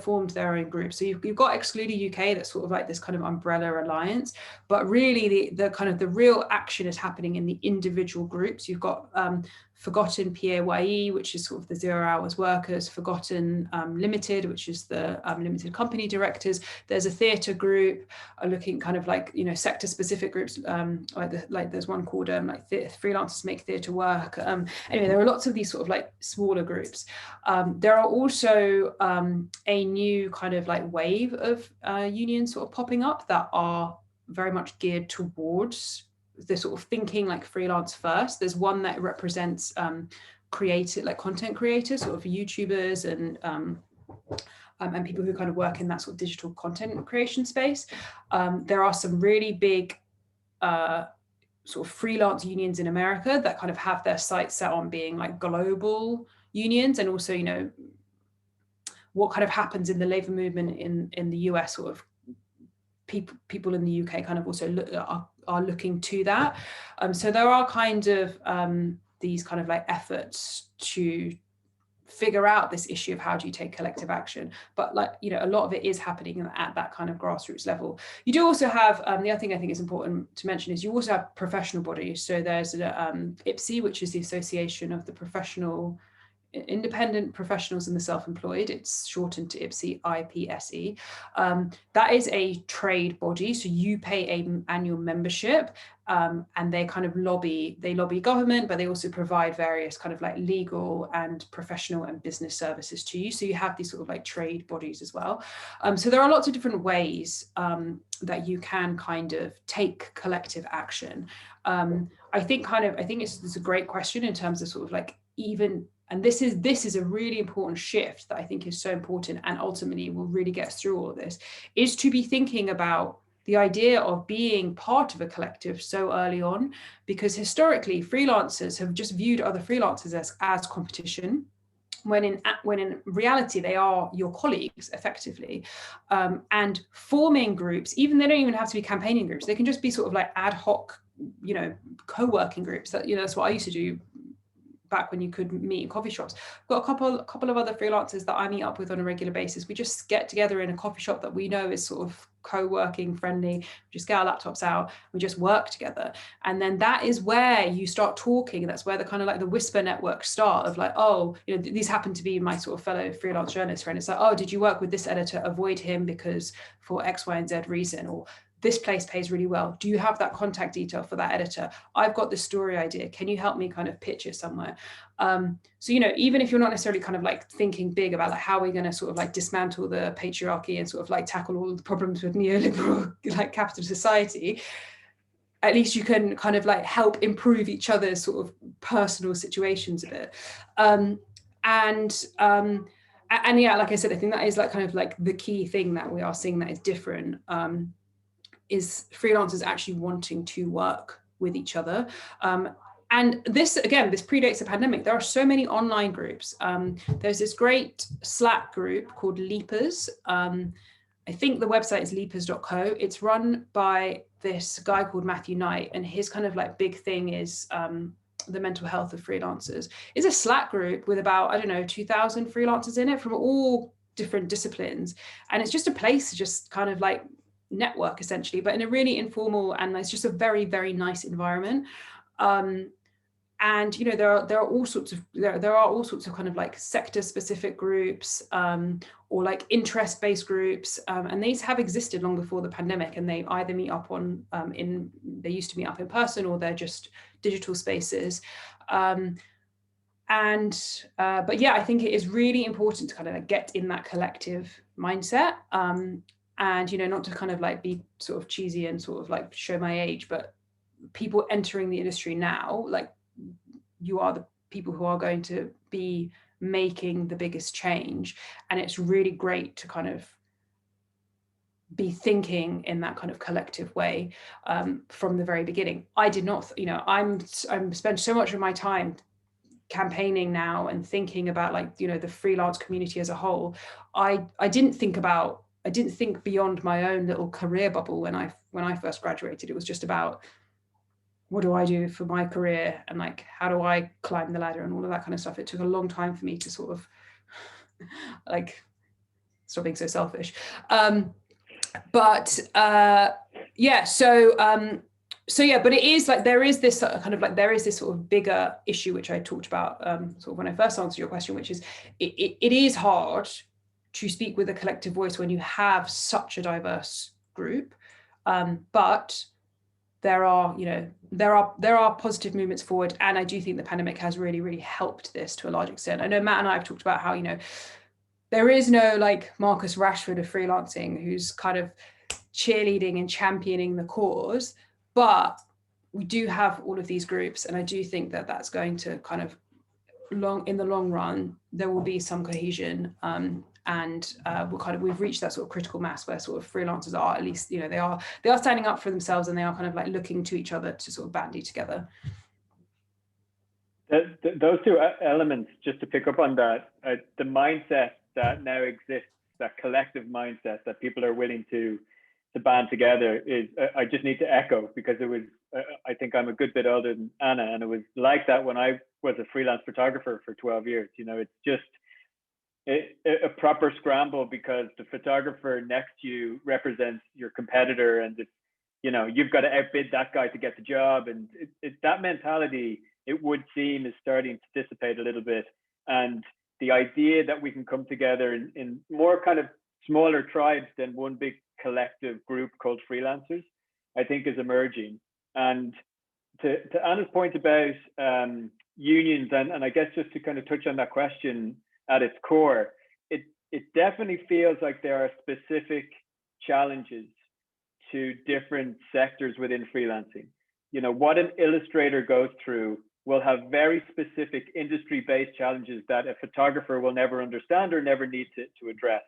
Speaker 3: formed their own groups. So you've got Excluded UK, that's sort of like this kind of umbrella alliance, but really the kind of the real action is happening in the individual groups. You've got Forgotten PAYE, which is sort of the 0 hours workers, Forgotten Limited, which is the limited company directors. There's a theatre group looking kind of like, you know, sector specific groups, like there's one called like Freelancers Make Theatre Work. Anyway, there are lots of these sort of like smaller groups. There are also a new kind of like wave of unions sort of popping up that are very much geared towards the sort of thinking like freelance first. There's one that represents content creators, sort of YouTubers and people who kind of work in that sort of digital content creation space. There are some really big sort of freelance unions in America that kind of have their sights set on being like global unions, and also, you know, what kind of happens in the labor movement in the US, sort of people in the UK kind of also are looking to that. So there are kind of these kind of like efforts to figure out this issue of how do you take collective action, but like, you know, a lot of it is happening at that kind of grassroots level. You do also have the other thing I think is important to mention is you also have professional bodies. So there's IPSE, which is the Association of the Independent Professionals and the Self-Employed. It's shortened to IPSE, IPSE. That is a trade body, so you pay an annual membership, and they kind of lobby government, but they also provide various kind of like legal and professional and business services to you. So you have these sort of like trade bodies as well. So there are lots of different ways that you can kind of take collective action. I think it's a great question in terms of sort of like even. And this is a really important shift that I think is so important, and ultimately will really get us through all of this, is to be thinking about the idea of being part of a collective so early on, because historically freelancers have just viewed other freelancers as competition, when in reality they are your colleagues effectively. And forming groups, they don't even have to be campaigning groups, they can just be sort of like ad hoc, you know, co-working groups. That, you know, that's what I used to do back when you could meet in coffee shops. I've got a couple of other freelancers that I meet up with on a regular basis. We just get together in a coffee shop that we know is sort of co-working friendly. We just get our laptops out, we just work together. And then that is where you start talking. That's where the kind of like the whisper network start of like, oh, you know, these happen to be my sort of fellow freelance journalist friend. It's like, oh, did you work with this editor? Avoid him because for X, Y, and Z reason, or this place pays really well. Do you have that contact detail for that editor? I've got this story idea. Can you help me kind of pitch it somewhere? So, you know, even if you're not necessarily kind of like thinking big about like how we're going to sort of like dismantle the patriarchy and sort of like tackle all the problems with neoliberal like capitalist society, at least you can kind of like help improve each other's sort of personal situations a bit. And yeah, like I said, I think that is like kind of like the key thing that we are seeing that is different. Is freelancers actually wanting to work with each other. And this, again, this predates the pandemic. There are so many online groups. There's this great Slack group called Leapers. I think the website is leapers.co. It's run by this guy called Matthew Knight, and his kind of like big thing is the mental health of freelancers. It's a Slack group with about, I don't know, 2,000 freelancers in it from all different disciplines. And it's just a place to just kind of like network essentially, but in a really informal, and it's just a very, very nice environment. And you know, there are all sorts of kind of like sector specific groups or like interest based groups, and these have existed long before the pandemic, and they either meet up on they used to meet up in person, or they're just digital spaces. But yeah, I think it is really important to kind of like get in that collective mindset. And, you know, not to kind of like be sort of cheesy and sort of like show my age, but people entering the industry now, like you are the people who are going to be making the biggest change. And it's really great to kind of be thinking in that kind of collective way from the very beginning. I did not, you know, I'm spent so much of my time campaigning now and thinking about like, you know, the freelance community as a whole. I didn't think beyond my own little career bubble when I first graduated. It was just about, what do I do for my career, and like how do I climb the ladder and all of that kind of stuff. It took a long time for me to sort of like stop being so selfish. But it is like there is this sort of bigger issue which I talked about sort of when I first answered your question, which is it is hard to speak with a collective voice when you have such a diverse group, but there are positive movements forward, and I do think the pandemic has really, really helped this to a large extent. I know Matt and I have talked about how, you know, there is no like Marcus Rashford of freelancing who's kind of cheerleading and championing the cause, but we do have all of these groups, and I do think that that's going to kind of in the long run there will be some cohesion, and we've reached that sort of critical mass where sort of freelancers are, at least, you know, they are standing up for themselves, and they are kind of like looking to each other to sort of bandy together.
Speaker 4: Those two elements, just to pick up on that, the mindset that now exists, that collective mindset that people are willing to band together, is I just need to echo, because it was I think I'm a good bit older than Anna, and it was like that when I was a freelance photographer for 12 years. You know, it's just a proper scramble, because the photographer next to you represents your competitor, and it's, you know, you've got to outbid that guy to get the job, and that mentality, it would seem, is starting to dissipate a little bit. And the idea that we can come together in more kind of smaller tribes than one big collective group called freelancers, I think is emerging. And to Anna's point about unions, and I guess just to kind of touch on that question at its core, it definitely feels like there are specific challenges to different sectors within freelancing. You know, what an illustrator goes through will have very specific industry-based challenges that a photographer will never understand or never need to address.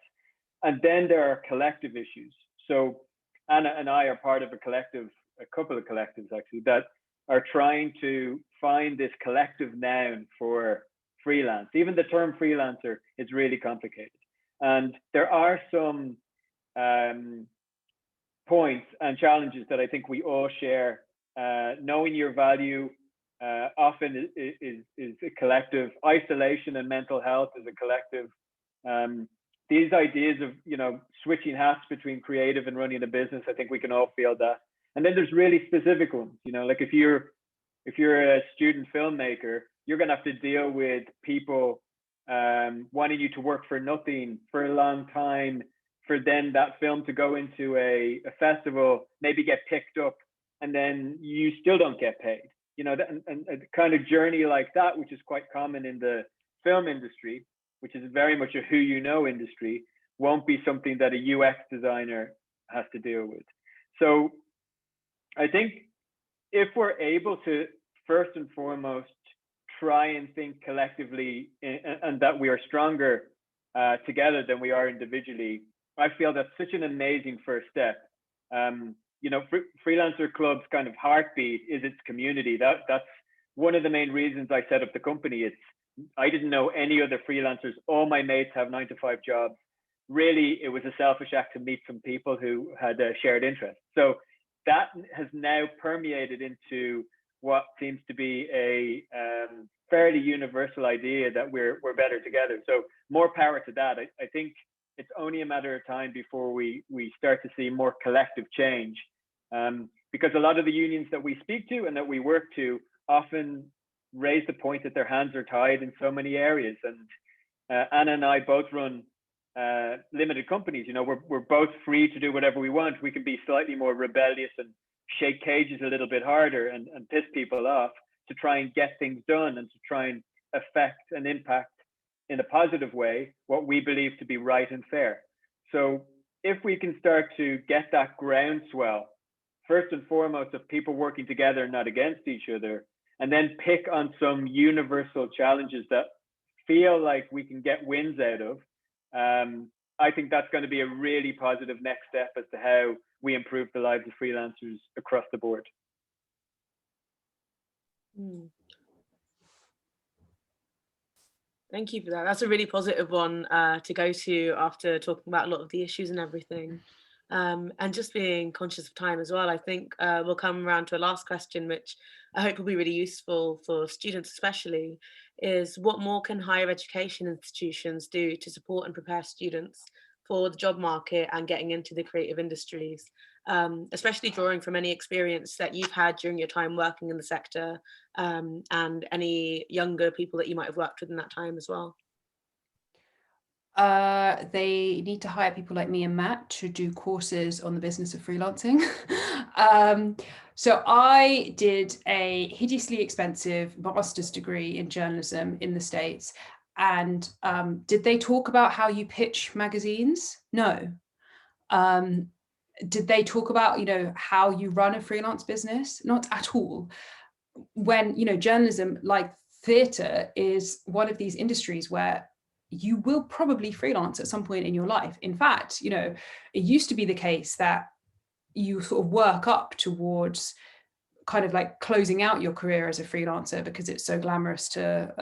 Speaker 4: And then there are collective issues. So Anna and I are part of a couple of collectives actually, that are trying to find this collective noun for freelance. Even the term freelancer is really complicated. And there are some points and challenges that I think we all share. Knowing your value, often is a collective. Isolation and mental health is a collective. These ideas of, you know, switching hats between creative and running a business, I think we can all feel that. And then there's really specific ones, you know, like if you're a student filmmaker, you're going to have to deal with people wanting you to work for nothing for a long time, for then that film to go into a festival, maybe get picked up, and then you still don't get paid. You know, and a kind of journey like that, which is quite common in the film industry, which is very much a who you know industry, won't be something that a UX designer has to deal with. So I think if we're able to, first and foremost, try and think collectively, and that we are stronger together than we are individually, I feel that's such an amazing first step. You know, Freelancer Club's kind of heartbeat is its community. That's one of the main reasons I set up the company. I didn't know any other freelancers. All my mates have 9-to-5 jobs. Really, it was a selfish act to meet some people who had a shared interest. So that has now permeated into what seems to be a fairly universal idea that we're better together. So more power to that. I think it's only a matter of time before we start to see more collective change, because a lot of the unions that we speak to and that we work to often raise the point that their hands are tied in so many areas. And Anna and I both run limited companies. You know, we're both free to do whatever we want. We can be slightly more rebellious and shake cages a little bit harder and piss people off to try and get things done and to try and affect and impact in a positive way what we believe to be right and fair. So if we can start to get that groundswell, first and foremost, of people working together, not against each other, and then pick on some universal challenges that feel like we can get wins out of, I think that's going to be a really positive next step as to how we improve the lives of freelancers across the board.
Speaker 1: Thank you for that. That's a really positive one to go to after talking about a lot of the issues and everything. And just being conscious of time as well. I think we'll come around to a last question, which I hope will be really useful for students especially, is what more can higher education institutions do to support and prepare students for the job market and getting into the creative industries, especially drawing from any experience that you've had during your time working in the sector, and any younger people that you might have worked with in that time as well?
Speaker 3: They need to hire people like me and Matt to do courses on the business of freelancing. So I did a hideously expensive master's degree in journalism in the States. And did they talk about how you pitch magazines? No. Did they talk about, you know, how you run a freelance business? Not at all. When, you know, journalism, like theatre, is one of these industries where you will probably freelance at some point in your life. In fact, you know, it used to be the case that you sort of work up towards kind of like closing out your career as a freelancer because it's so glamorous to,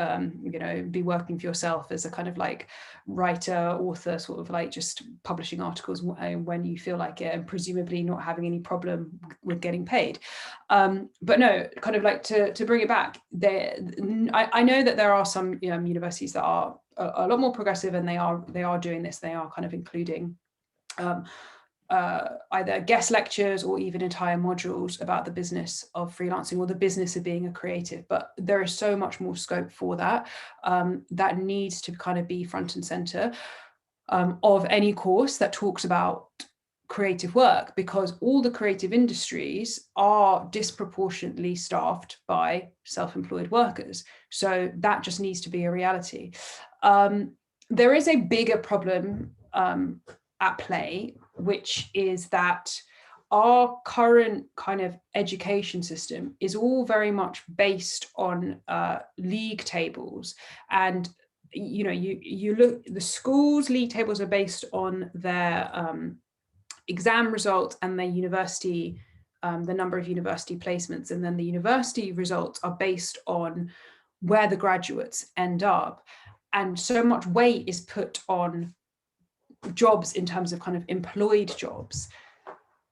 Speaker 3: you know, be working for yourself as a kind of like writer, author, sort of like just publishing articles when you feel like it, and presumably not having any problem with getting paid. But no, kind of like to bring it back, I know that there are some universities that are a lot more progressive, and they are doing this. They are kind of including either guest lectures or even entire modules about the business of freelancing or the business of being a creative. But there is so much more scope for that. That needs to kind of be front and center of any course that talks about creative work, because all the creative industries are disproportionately staffed by self-employed workers. So that just needs to be a reality. There is a bigger problem at play, which is that our current kind of education system is all very much based on league tables. And you know, you look, the schools' league tables are based on their exam results and their university, the number of university placements, and then the university results are based on where the graduates end up. And so much weight is put on jobs in terms of kind of employed jobs.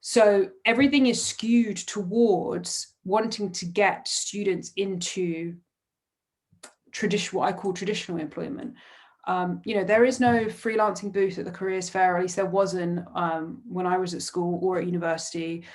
Speaker 3: So everything is skewed towards wanting to get students into what I call traditional employment. There is no freelancing booth at the careers fair, or at least there wasn't when I was at school or at university.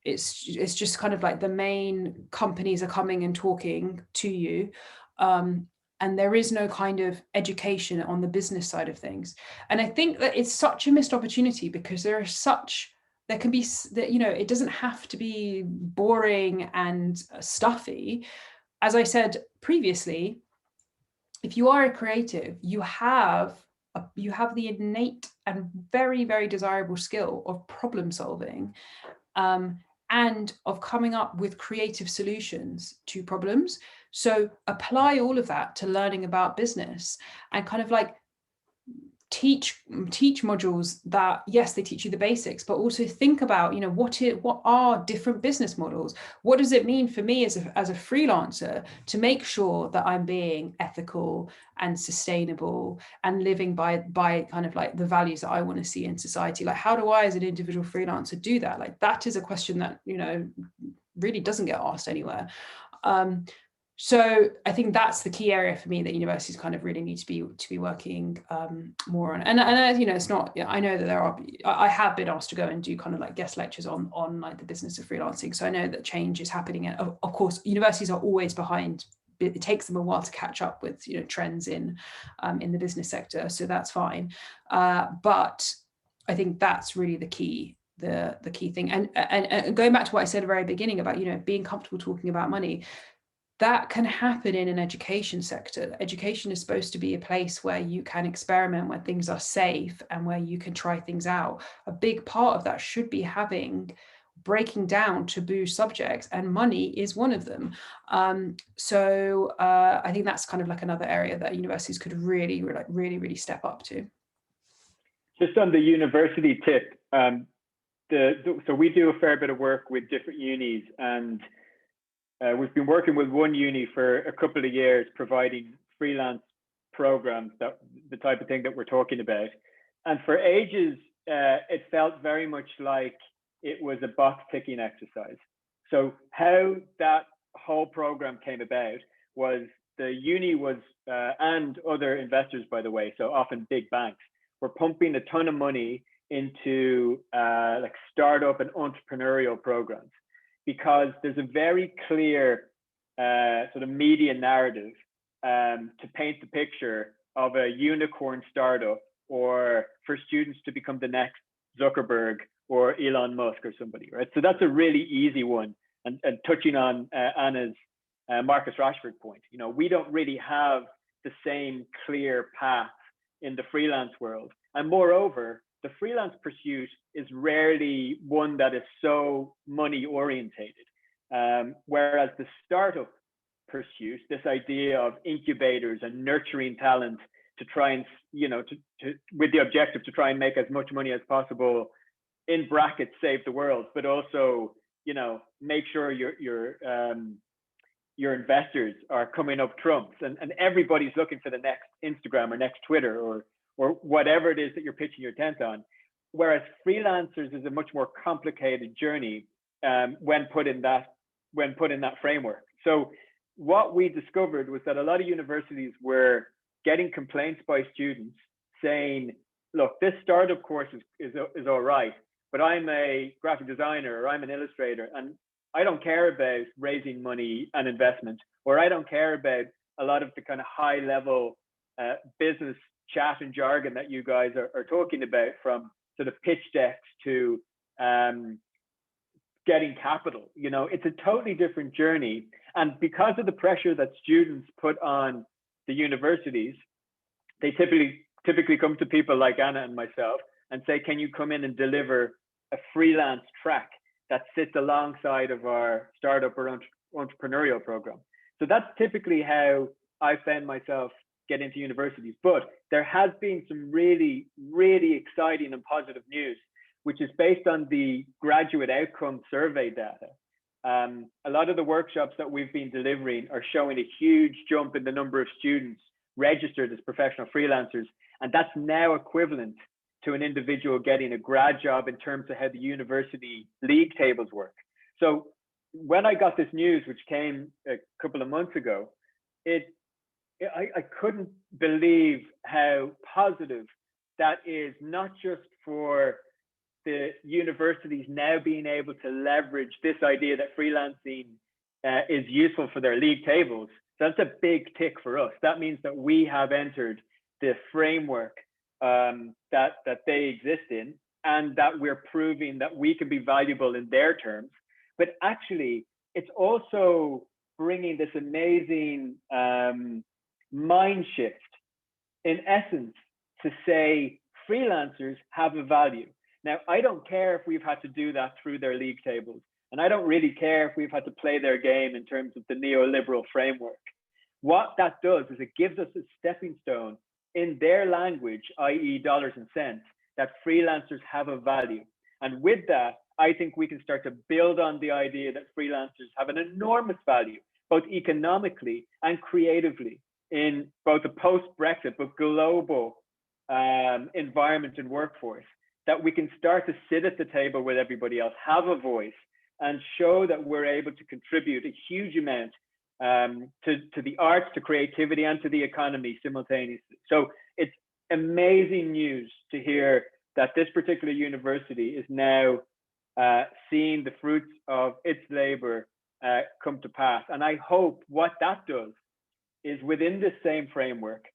Speaker 3: It's just kind of like the main companies are coming and talking to you, and there is no kind of education on the business side of things. And I think that it's such a missed opportunity, because there can be, it doesn't have to be boring and stuffy. As I said previously, if you are a creative, you have the innate and very, very desirable skill of problem solving, and of coming up with creative solutions to problems. So apply all of that to learning about business, and kind of like teach modules that, yes, they teach you the basics, but also think about, what are different business models? What does it mean for me as a freelancer to make sure that I'm being ethical and sustainable and living by kind of like the values that I want to see in society? Like, how do I as an individual freelancer do that? Like, that is a question that, really doesn't get asked anywhere. So I think that's the key area for me that universities kind of really need to be working more on. And it's not, I know that I have been asked to go and do kind of like guest lectures on like the business of freelancing. So I know that change is happening. And of course, universities are always behind. It takes them a while to catch up with, trends in the business sector. So that's fine. But I think that's really the key thing. And going back to what I said at the very beginning about, being comfortable talking about money, that can happen in an education sector. Education is supposed to be a place where you can experiment, where things are safe, and where you can try things out. A big part of that should be breaking down taboo subjects, and money is one of them. So I think that's kind of like another area that universities could really, really, really step up to.
Speaker 4: Just on the university tip, so we do a fair bit of work with different unis, and we've been working with one uni for a couple of years, providing freelance programs, that the type of thing that we're talking about. And for ages, it felt very much like it was a box ticking exercise. So how that whole program came about was the uni was, and other investors, by the way, so often big banks, were pumping a ton of money into like startup and entrepreneurial programs, because there's a very clear sort of media narrative to paint the picture of a unicorn startup, or for students to become the next Zuckerberg or Elon Musk or somebody, right? So that's a really easy one. And touching on Anna's Marcus Rashford point, we don't really have the same clear path in the freelance world. And moreover, the freelance pursuit is rarely one that is so money orientated. Whereas the startup pursuit, this idea of incubators and nurturing talent to try and, with the objective to try and make as much money as possible, in brackets, save the world, but also, make sure your investors are coming up trumps, and everybody's looking for the next Instagram or next Twitter or whatever it is that you're pitching your tent on. Whereas freelancers is a much more complicated journey when put in that framework. So what we discovered was that a lot of universities were getting complaints by students saying, look, this startup course is all right, but I'm a graphic designer or I'm an illustrator, and I don't care about raising money and investment, or I don't care about a lot of the kind of high level business chat and jargon that you guys are talking about, from sort of pitch decks to getting capital. It's a totally different journey. And because of the pressure that students put on the universities, they typically come to people like Anna and myself and say, can you come in and deliver a freelance track that sits alongside of our startup or entrepreneurial program? So that's typically how I found myself get into universities. But there has been some really, really exciting and positive news, which is based on the graduate outcome survey data. A lot of the workshops that we've been delivering are showing a huge jump in the number of students registered as professional freelancers. And that's now equivalent to an individual getting a grad job in terms of how the university league tables work. So when I got this news, which came a couple of months ago, I couldn't believe how positive that is, not just for the universities now being able to leverage this idea that freelancing is useful for their league tables. So that's a big tick for us. That means that we have entered the framework that they exist in, and that we're proving that we can be valuable in their terms. But actually, it's also bringing this amazing mind shift, in essence, to say freelancers have a value. Now, I don't care if we've had to do that through their league tables, and I don't really care if we've had to play their game in terms of the neoliberal framework. What that does is it gives us a stepping stone in their language, i.e. dollars and cents, that freelancers have a value. And with that, I think we can start to build on the idea that freelancers have an enormous value, both economically and creatively, in both a post-Brexit but global environment and workforce, that we can start to sit at the table with everybody else, have a voice, and show that we're able to contribute a huge amount to the arts, to creativity, and to the economy simultaneously. So it's amazing news to hear that this particular university is now seeing the fruits of its labor come to pass. And I hope what that does is, within this same framework,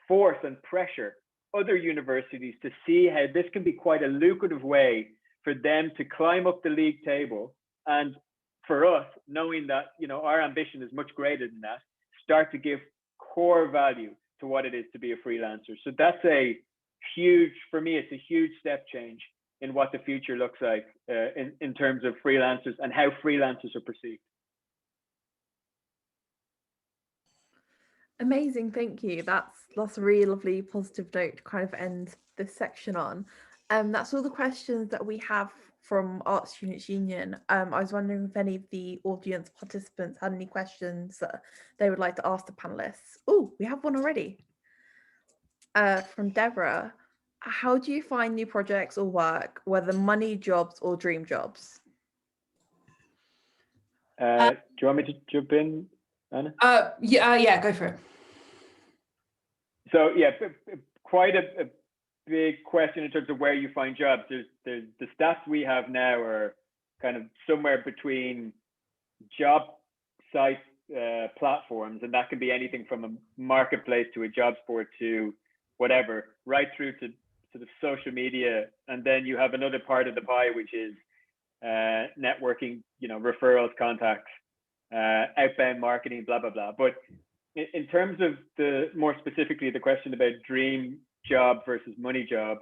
Speaker 4: force and pressure other universities to see how this can be quite a lucrative way for them to climb up the league table, and for us, knowing that, you know, our ambition is much greater than that, start to give core value to what it is to be a freelancer. So that's a huge, for me, it's a huge step change in what the future looks like in terms of freelancers and how freelancers are perceived.
Speaker 2: Amazing, thank you. That's a really lovely positive note to kind of end this section on. That's all the questions that we have from Art Students Union. I was wondering if any of the audience participants had any questions that they would like to ask the panelists. Oh, we have one already. From Deborah. How do you find new projects or work, whether money jobs or dream jobs?
Speaker 4: Do you want me to jump in, Anna?
Speaker 3: Yeah, go for it.
Speaker 4: So yeah, quite a big question in terms of where you find jobs. There's the stats we have now are kind of somewhere between job site platforms, and that can be anything from a marketplace to a jobs board to whatever, right through to sort of social media. And then you have another part of the pie, which is networking, you know, referrals, contacts, outbound marketing, blah, blah, blah. But in terms of more specifically, the question about dream job versus money job,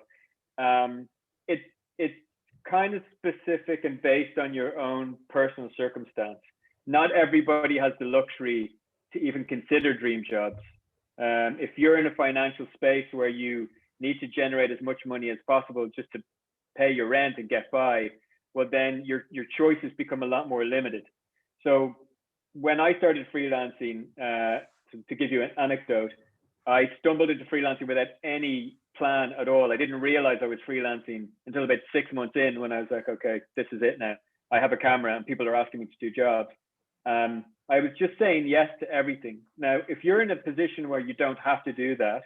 Speaker 4: it's kind of specific and based on your own personal circumstance. Not everybody has the luxury to even consider dream jobs. If you're in a financial space where you need to generate as much money as possible just to pay your rent and get by, well, then your choices become a lot more limited. So when I started freelancing, to give you an anecdote, I stumbled into freelancing without any plan at all. I didn't realize I was freelancing until about 6 months in, when I was like, okay, this is it now. I have a camera and people are asking me to do jobs. I was just saying yes to everything. Now, if you're in a position where you don't have to do that,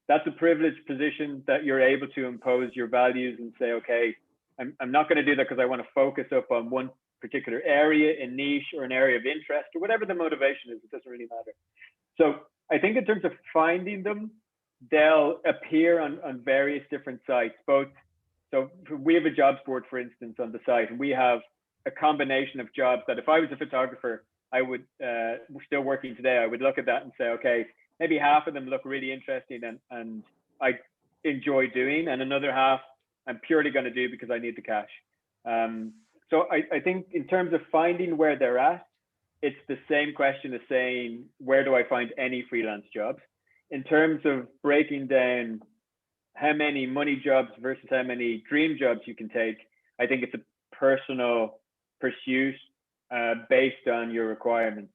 Speaker 4: that's a privileged position that you're able to impose your values and say, okay, I'm not going to do that because I want to focus up on one particular area, a niche, or an area of interest, or whatever the motivation is. It doesn't really matter. So I think in terms of finding them, they'll appear on various different sites. So we have a jobs board, for instance, on the site, and we have a combination of jobs that if I was a photographer, I would, still working today, I would look at that and say, okay, maybe half of them look really interesting and I enjoy doing, and another half I'm purely going to do because I need the cash. So I think in terms of finding where they're at, it's the same question as saying, where do I find any freelance jobs? In terms of breaking down how many money jobs versus how many dream jobs you can take, I think it's a personal pursuit based on your requirements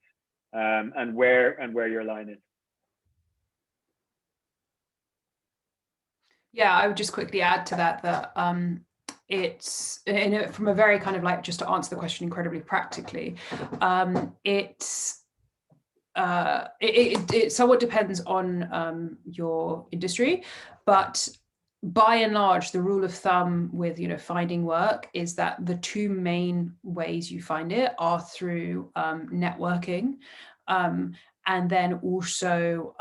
Speaker 4: and where your line is.
Speaker 3: Yeah, I would just quickly add to that it's from a very kind of like, just to answer the question incredibly practically, it somewhat depends on your industry, but by and large, the rule of thumb with finding work is that the two main ways you find it are through networking, and then also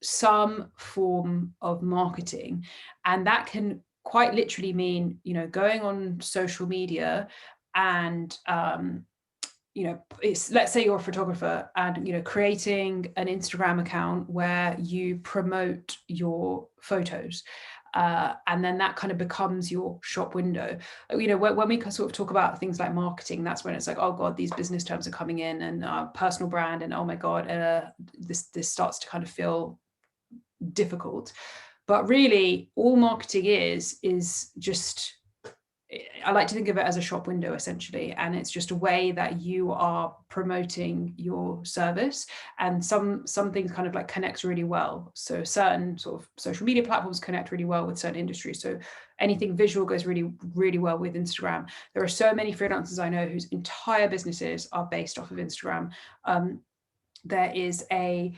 Speaker 3: some form of marketing. And that can quite literally mean going on social media and let's say you're a photographer and creating an Instagram account where you promote your photos, and then that kind of becomes your shop window. When we sort of talk about things like marketing, that's when it's like, oh god, these business terms are coming in, and personal brand, and oh my god, this starts to kind of feel difficult. But really, all marketing is just, I like to think of it as a shop window essentially, and it's just a way that you are promoting your service, and some things kind of like connect really well. So certain sort of social media platforms connect really well with certain industries. So anything visual goes really, really well with Instagram. There are so many freelancers I know whose entire businesses are based off of Instagram. There is a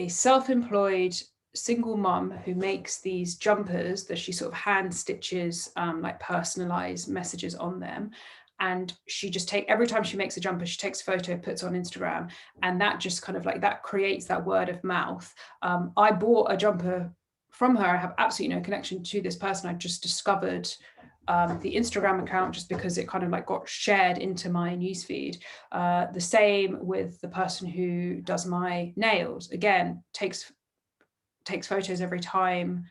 Speaker 3: self-employed single mum who makes these jumpers that she sort of hand stitches, like personalized messages on them, and she just every time she makes a jumper, she takes a photo, puts on Instagram, and that just kind of like that creates that word of mouth. I bought a jumper from her. I have absolutely no connection to this person. I just discovered the Instagram account just because it kind of like got shared into my newsfeed. The same with the person who does my nails. Again, takes photos every time.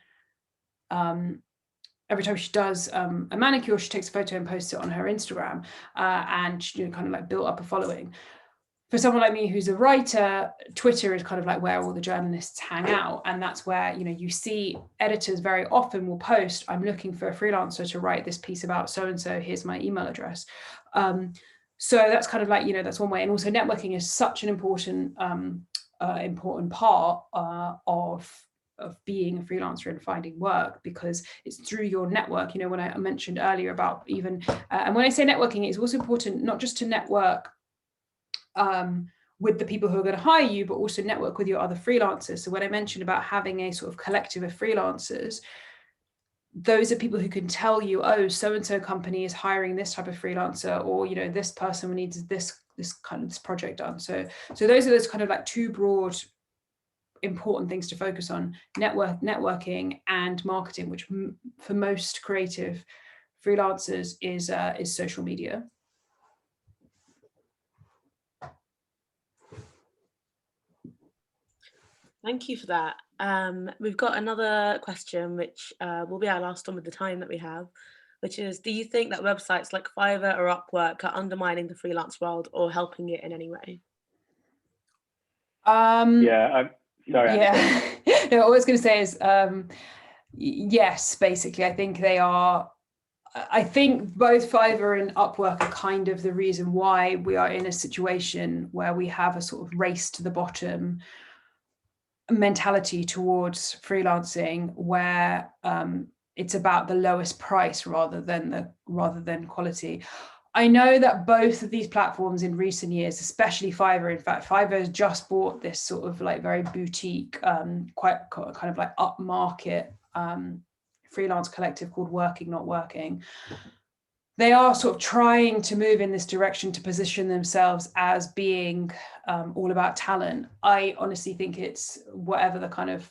Speaker 3: Every time she does a manicure, she takes a photo and posts it on her Instagram, and she kind of like built up a following. For someone like me who's a writer, Twitter is kind of like where all the journalists hang out, and that's where you see editors very often will post, I'm looking for a freelancer to write this piece about so and so, here's my email address. So that's kind of like that's one way. And also networking is such an important part of being a freelancer and finding work, because it's through your network. When I mentioned earlier about even and when I say networking, it's also important not just to network with the people who are going to hire you, but also network with your other freelancers. So when I mentioned about having a sort of collective of freelancers, those are people who can tell you, oh, so-and-so company is hiring this type of freelancer, or this person needs this kind of this project done. So those are those kind of like two broad important things to focus on: networking and marketing, which for most creative freelancers is social media.
Speaker 1: Thank you for that. We've got another question, which will be our last one with the time that we have, which is, do you think that websites like Fiverr or Upwork are undermining the freelance world or helping it in any way?
Speaker 4: Yeah, I'm sorry.
Speaker 3: Yeah. No, what I was going to say is yes, basically. I think they are. I think both Fiverr and Upwork are kind of the reason why we are in a situation where we have a sort of race to the bottom mentality towards freelancing, where it's about the lowest price rather than quality. I know that both of these platforms in recent years, especially Fiverr, in fact, Fiverr has just bought this sort of like very boutique, quite kind of like upmarket freelance collective called Working Not Working. They are sort of trying to move in this direction to position themselves as being all about talent. I honestly think it's whatever the kind of,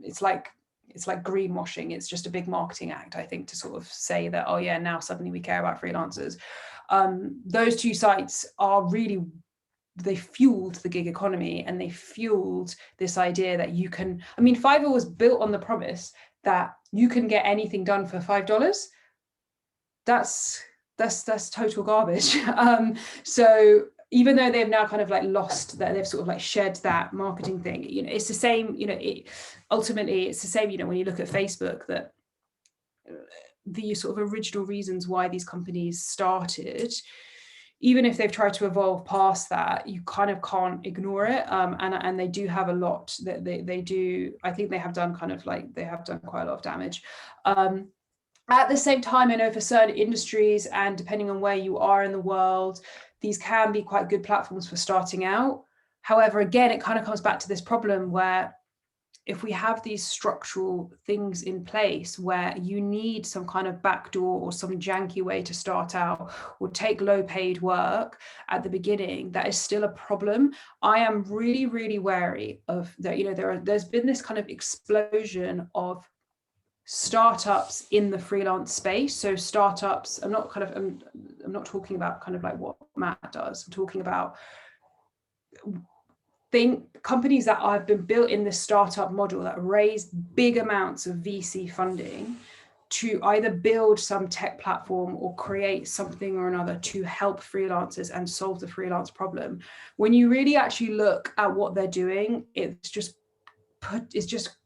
Speaker 3: it's like greenwashing. It's just a big marketing act, I think, to sort of say that, oh yeah, now suddenly we care about freelancers. Those two sites are really, they fueled the gig economy, and they fueled this idea that you can, I mean, Fiverr was built on the promise that you can get anything done for $5. That's total garbage. So even though they've now kind of like lost that, they've sort of like shed that marketing thing, it's the same, ultimately it's the same, when you look at Facebook, that the sort of original reasons why these companies started, even if they've tried to evolve past that, you kind of can't ignore it. And they do have a lot that they do. I think they have done quite a lot of damage. At the same time, I know for certain industries, and depending on where you are in the world, these can be quite good platforms for starting out. However, again, it kind of comes back to this problem where if we have these structural things in place where you need some kind of backdoor or some janky way to start out or take low paid work at the beginning, that is still a problem. I am really, really wary of that. There's been this kind of explosion of startups in the freelance space. So startups, I'm not talking about kind of like what Matt does. I'm talking about companies that have been built in this startup model that raise big amounts of VC funding to either build some tech platform or create something or another to help freelancers and solve the freelance problem. When you really actually look at what they're doing, it's just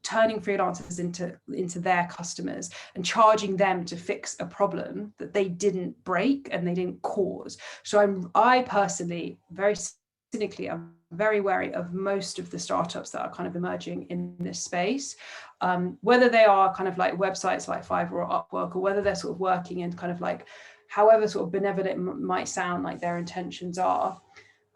Speaker 3: turning freelancers into their customers and charging them to fix a problem that they didn't break and they didn't cause. So I personally, very cynically, I'm very wary of most of the startups that are kind of emerging in this space, whether they are kind of like websites like Fiverr or Upwork, or whether they're sort of working in kind of like however sort of benevolent might sound like their intentions are.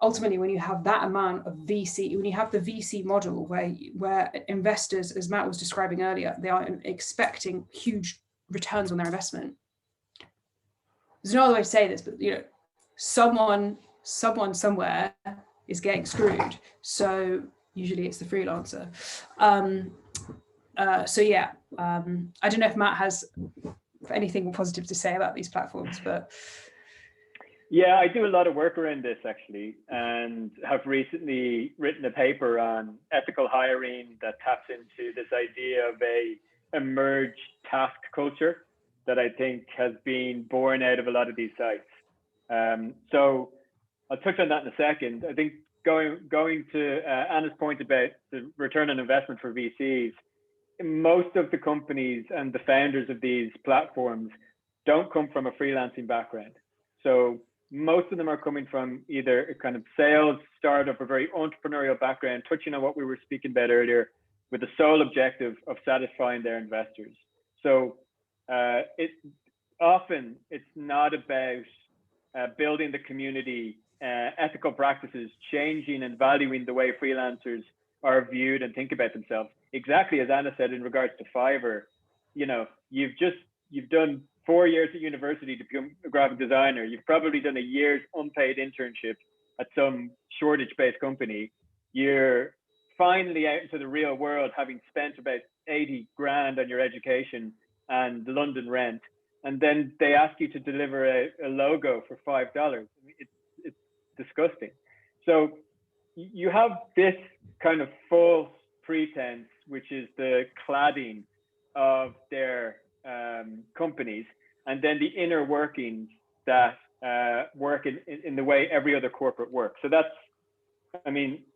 Speaker 3: Ultimately, when you have that amount of VC, when you have the VC model where investors, as Matt was describing earlier, they are expecting huge returns on their investment. There's no other way to say this, but someone somewhere is getting screwed. So usually it's the freelancer. I don't know if Matt has anything positive to say about these platforms, but.
Speaker 4: Yeah, I do a lot of work around this actually, and have recently written a paper on ethical hiring that taps into this idea of a emerged task culture that I think has been born out of a lot of these sites. So I'll touch on that in a second. I think going to Anna's point about the return on investment for VCs, most of the companies and the founders of these platforms don't come from a freelancing background. So most of them are coming from either a kind of sales, startup, or very entrepreneurial background, touching on what we were speaking about earlier, with the sole objective of satisfying their investors. So it's not about building the community, ethical practices, changing and valuing the way freelancers are viewed and think about themselves. Exactly as Anna said in regards to Fiverr, you've done 4 years at university to become a graphic designer. You've probably done a year's unpaid internship at some shortage-based company. You're finally out into the real world, having spent about 80 grand on your education and London rent. And then they ask you to deliver a logo for $5. I mean, it's disgusting. So you have this kind of false pretense, which is the cladding of their companies, and then the inner workings that work in the way every other corporate works. So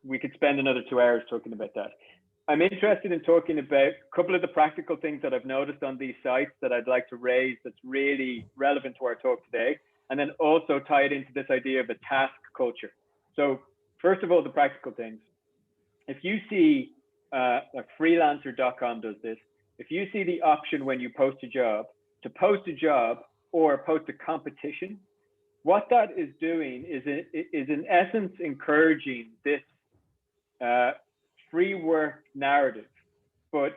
Speaker 4: we could spend another 2 hours talking about that. I'm interested in talking about a couple of the practical things that I've noticed on these sites that I'd like to raise that's really relevant to our talk today, and then also tie it into this idea of a task culture. So first of all, the practical things. If you see, like freelancer.com does this, if you see the option when you post a job, to post a job or post a competition, what that is doing is in essence encouraging this free work narrative, but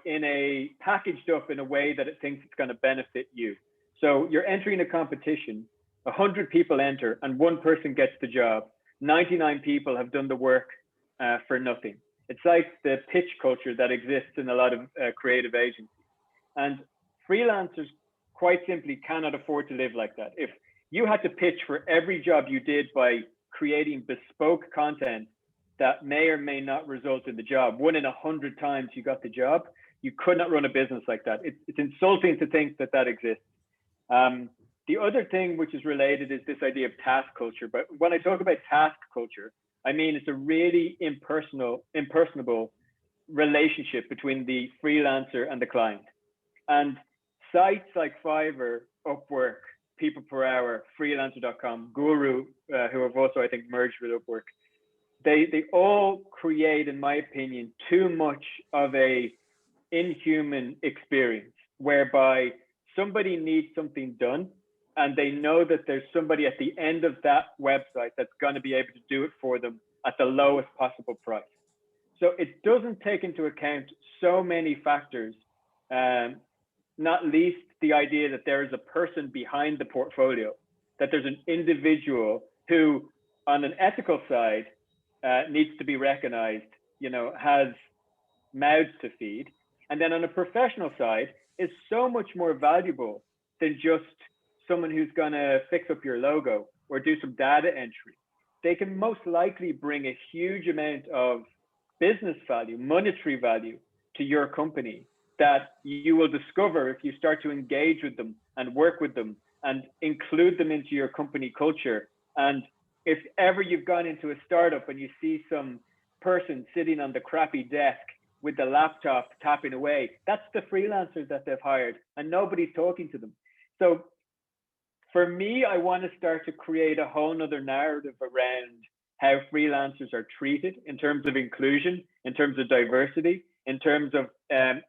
Speaker 4: packaged up in a way that it thinks it's going to benefit you. So you're entering a competition, 100 people enter and one person gets the job. 99 people have done the work for nothing. It's like the pitch culture that exists in a lot of creative agencies. And freelancers quite simply cannot afford to live like that. If you had to pitch for every job you did by creating bespoke content that may or may not result in the job, 1 in 100 times you got the job, you could not run a business like that. It's insulting to think that exists. The other thing which is related is this idea of task culture. But when I talk about task culture, I mean it's a really impersonable relationship between the freelancer and the client. And sites like Fiverr, Upwork, people per hour, freelancer.com, Guru, who have also, I think, merged with Upwork. They all create, in my opinion, too much of a inhuman experience whereby somebody needs something done and they know that there's somebody at the end of that website that's going to be able to do it for them at the lowest possible price. So it doesn't take into account so many factors, not least the idea that there is a person behind the portfolio, that there's an individual who, on an ethical side, needs to be recognized, has mouths to feed. And then on a professional side, is so much more valuable than just someone who's going to fix up your logo or do some data entry. They can most likely bring a huge amount of business value, monetary value to your company that you will discover if you start to engage with them and work with them and include them into your company culture. And if ever you've gone into a startup and you see some person sitting on the crappy desk with the laptop tapping away, that's the freelancers that they've hired and nobody's talking to them. So for me, I want to start to create a whole nother narrative around how freelancers are treated in terms of inclusion, in terms of diversity, in terms of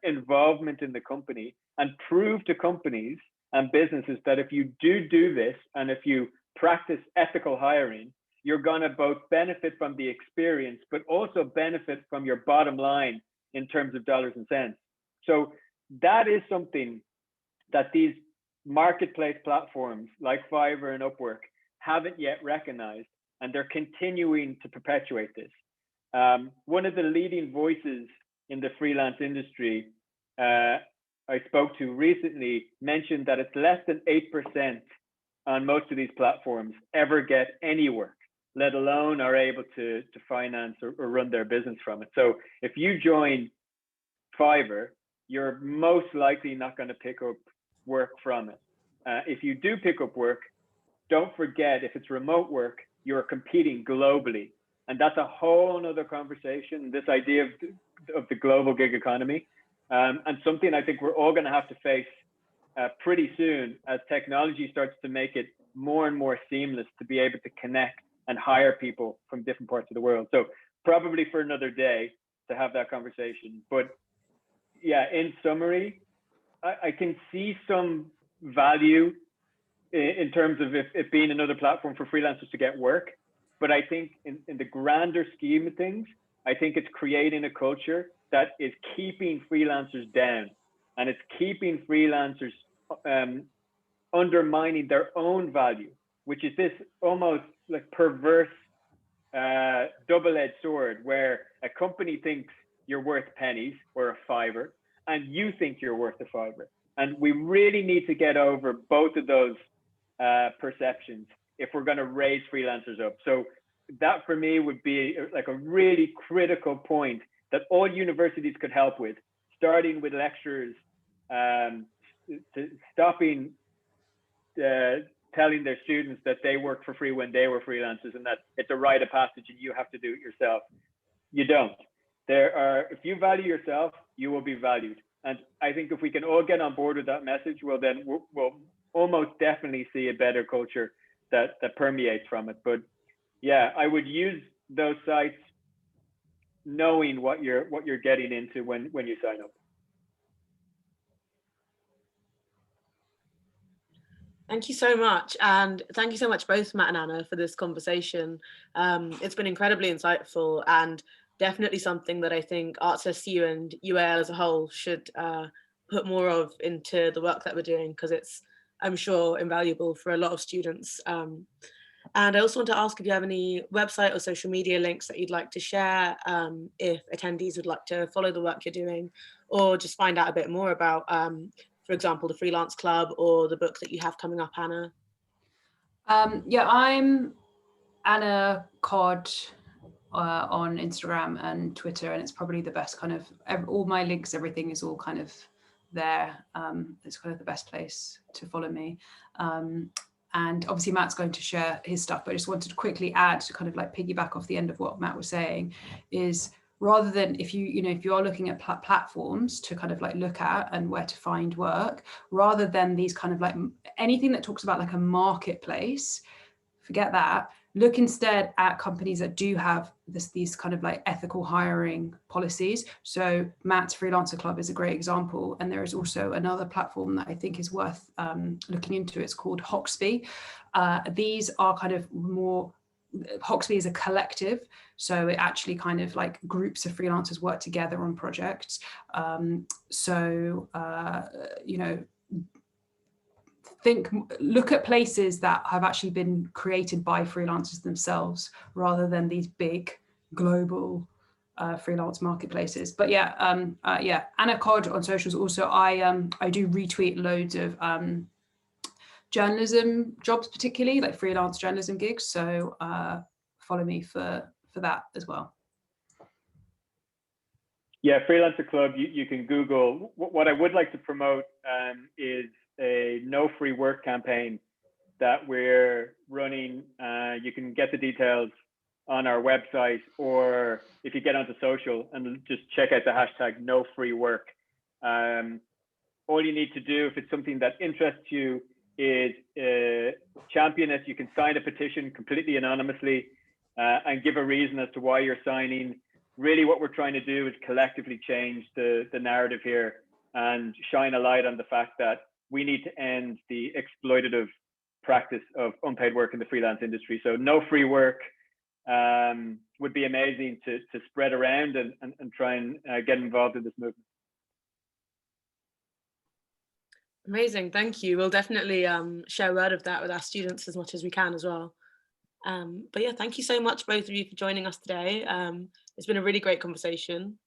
Speaker 4: involvement in the company, and prove to companies and businesses that if you do this and if you practice ethical hiring, you're going to both benefit from the experience, but also benefit from your bottom line in terms of dollars and cents. So that is something that these marketplace platforms like Fiverr and Upwork haven't yet recognized, and they're continuing to perpetuate this. One of the leading voices in the freelance industry I spoke to recently mentioned that it's less than 8% on most of these platforms ever get any work, let alone are able to finance or run their business from it. So if you join Fiverr, you're most likely not going to pick up work from it. If you do pick up work, don't forget, if it's remote work, you're competing globally. And that's a whole other conversation, this idea of the global gig economy, and something I think we're all going to have to face pretty soon as technology starts to make it more and more seamless to be able to connect and hire people from different parts of the world. So probably for another day to have that conversation. But yeah, in summary, I can see some value in terms of it being another platform for freelancers to get work. But I think in the grander scheme of things, I think it's creating a culture that is keeping freelancers down, and it's keeping freelancers undermining their own value, which is this almost like perverse double-edged sword where a company thinks you're worth pennies or a fiver, and you think you're worth a fiver. And we really need to get over both of those perceptions if we're going to raise freelancers up. So that for me would be like a really critical point that all universities could help with, starting with lecturers, stopping telling their students that they worked for free when they were freelancers and that it's a rite of passage and you have to do it yourself. You don't. If you value yourself, you will be valued. And I think if we can all get on board with that message, well, then we'll almost definitely see a better culture that permeates from it. But yeah, I would use those sites knowing what you're getting into when you sign up.
Speaker 1: Thank you so much. And thank you so much, both Matt and Anna, for this conversation. It's been incredibly insightful and definitely something that I think ArtsSU and UAL as a whole should put more of into the work that we're doing, because it's, I'm sure, invaluable for a lot of students. And I also want to ask if you have any website or social media links that you'd like to share if attendees would like to follow the work you're doing or just find out a bit more about, for example, the Freelance Club or the book that you have coming up, Anna.
Speaker 3: Yeah, I'm Anna Cod on Instagram and Twitter, and it's probably the best kind of, all my links, everything is all kind of there. It's kind of the best place to follow me. And obviously Matt's going to share his stuff, but I just wanted to quickly add to kind of like piggyback off the end of what Matt was saying is rather than if you are looking at platforms to kind of like look at and where to find work, rather than these kind of like anything that talks about like a marketplace, forget that. Look instead at companies that do have these kind of like ethical hiring policies. So Matt's Freelancer Club is a great example. And there is also another platform that I think is worth looking into. It's called Hoxby. These are kind of more, Hoxby is a collective. So it actually kind of like groups of freelancers work together on projects. Look at places that have actually been created by freelancers themselves rather than these big global freelance marketplaces. But yeah, Anna Cod on socials. Also, I do retweet loads of journalism jobs, particularly like freelance journalism gigs. So follow me for that as well.
Speaker 4: Yeah, Freelancer Club, you can Google. What I would like to promote is a no free work campaign that we're running. You can get the details on our website, or if you get onto social and just check out the hashtag no free work. All you need to do, if it's something that interests you, is champion it. You can sign a petition completely anonymously and give a reason as to why you're signing. Really what we're trying to do is collectively change the narrative here and shine a light on the fact that we need to end the exploitative practice of unpaid work in the freelance industry. So no free work would be amazing to spread around and try and get involved in this movement.
Speaker 1: Amazing, thank you. We'll definitely share word of that with our students as much as we can as well. But yeah, thank you so much, both of you, for joining us today. It's been a really great conversation.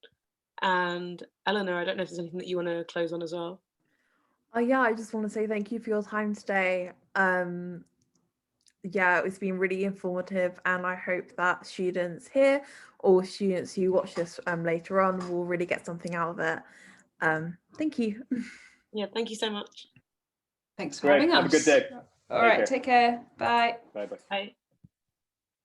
Speaker 1: And Eleanor, I don't know if there's anything that you want to close on as well.
Speaker 2: Yeah, I just want to say thank you for your time today. Yeah, it's been really informative, and I hope that students here or students who watch this later on will really get something out of it. Thank you.
Speaker 1: Yeah, thank you so much.
Speaker 3: Thanks for having us.
Speaker 4: Have a good day.
Speaker 3: All right, take care. Bye.
Speaker 4: Bye-bye.
Speaker 1: Bye.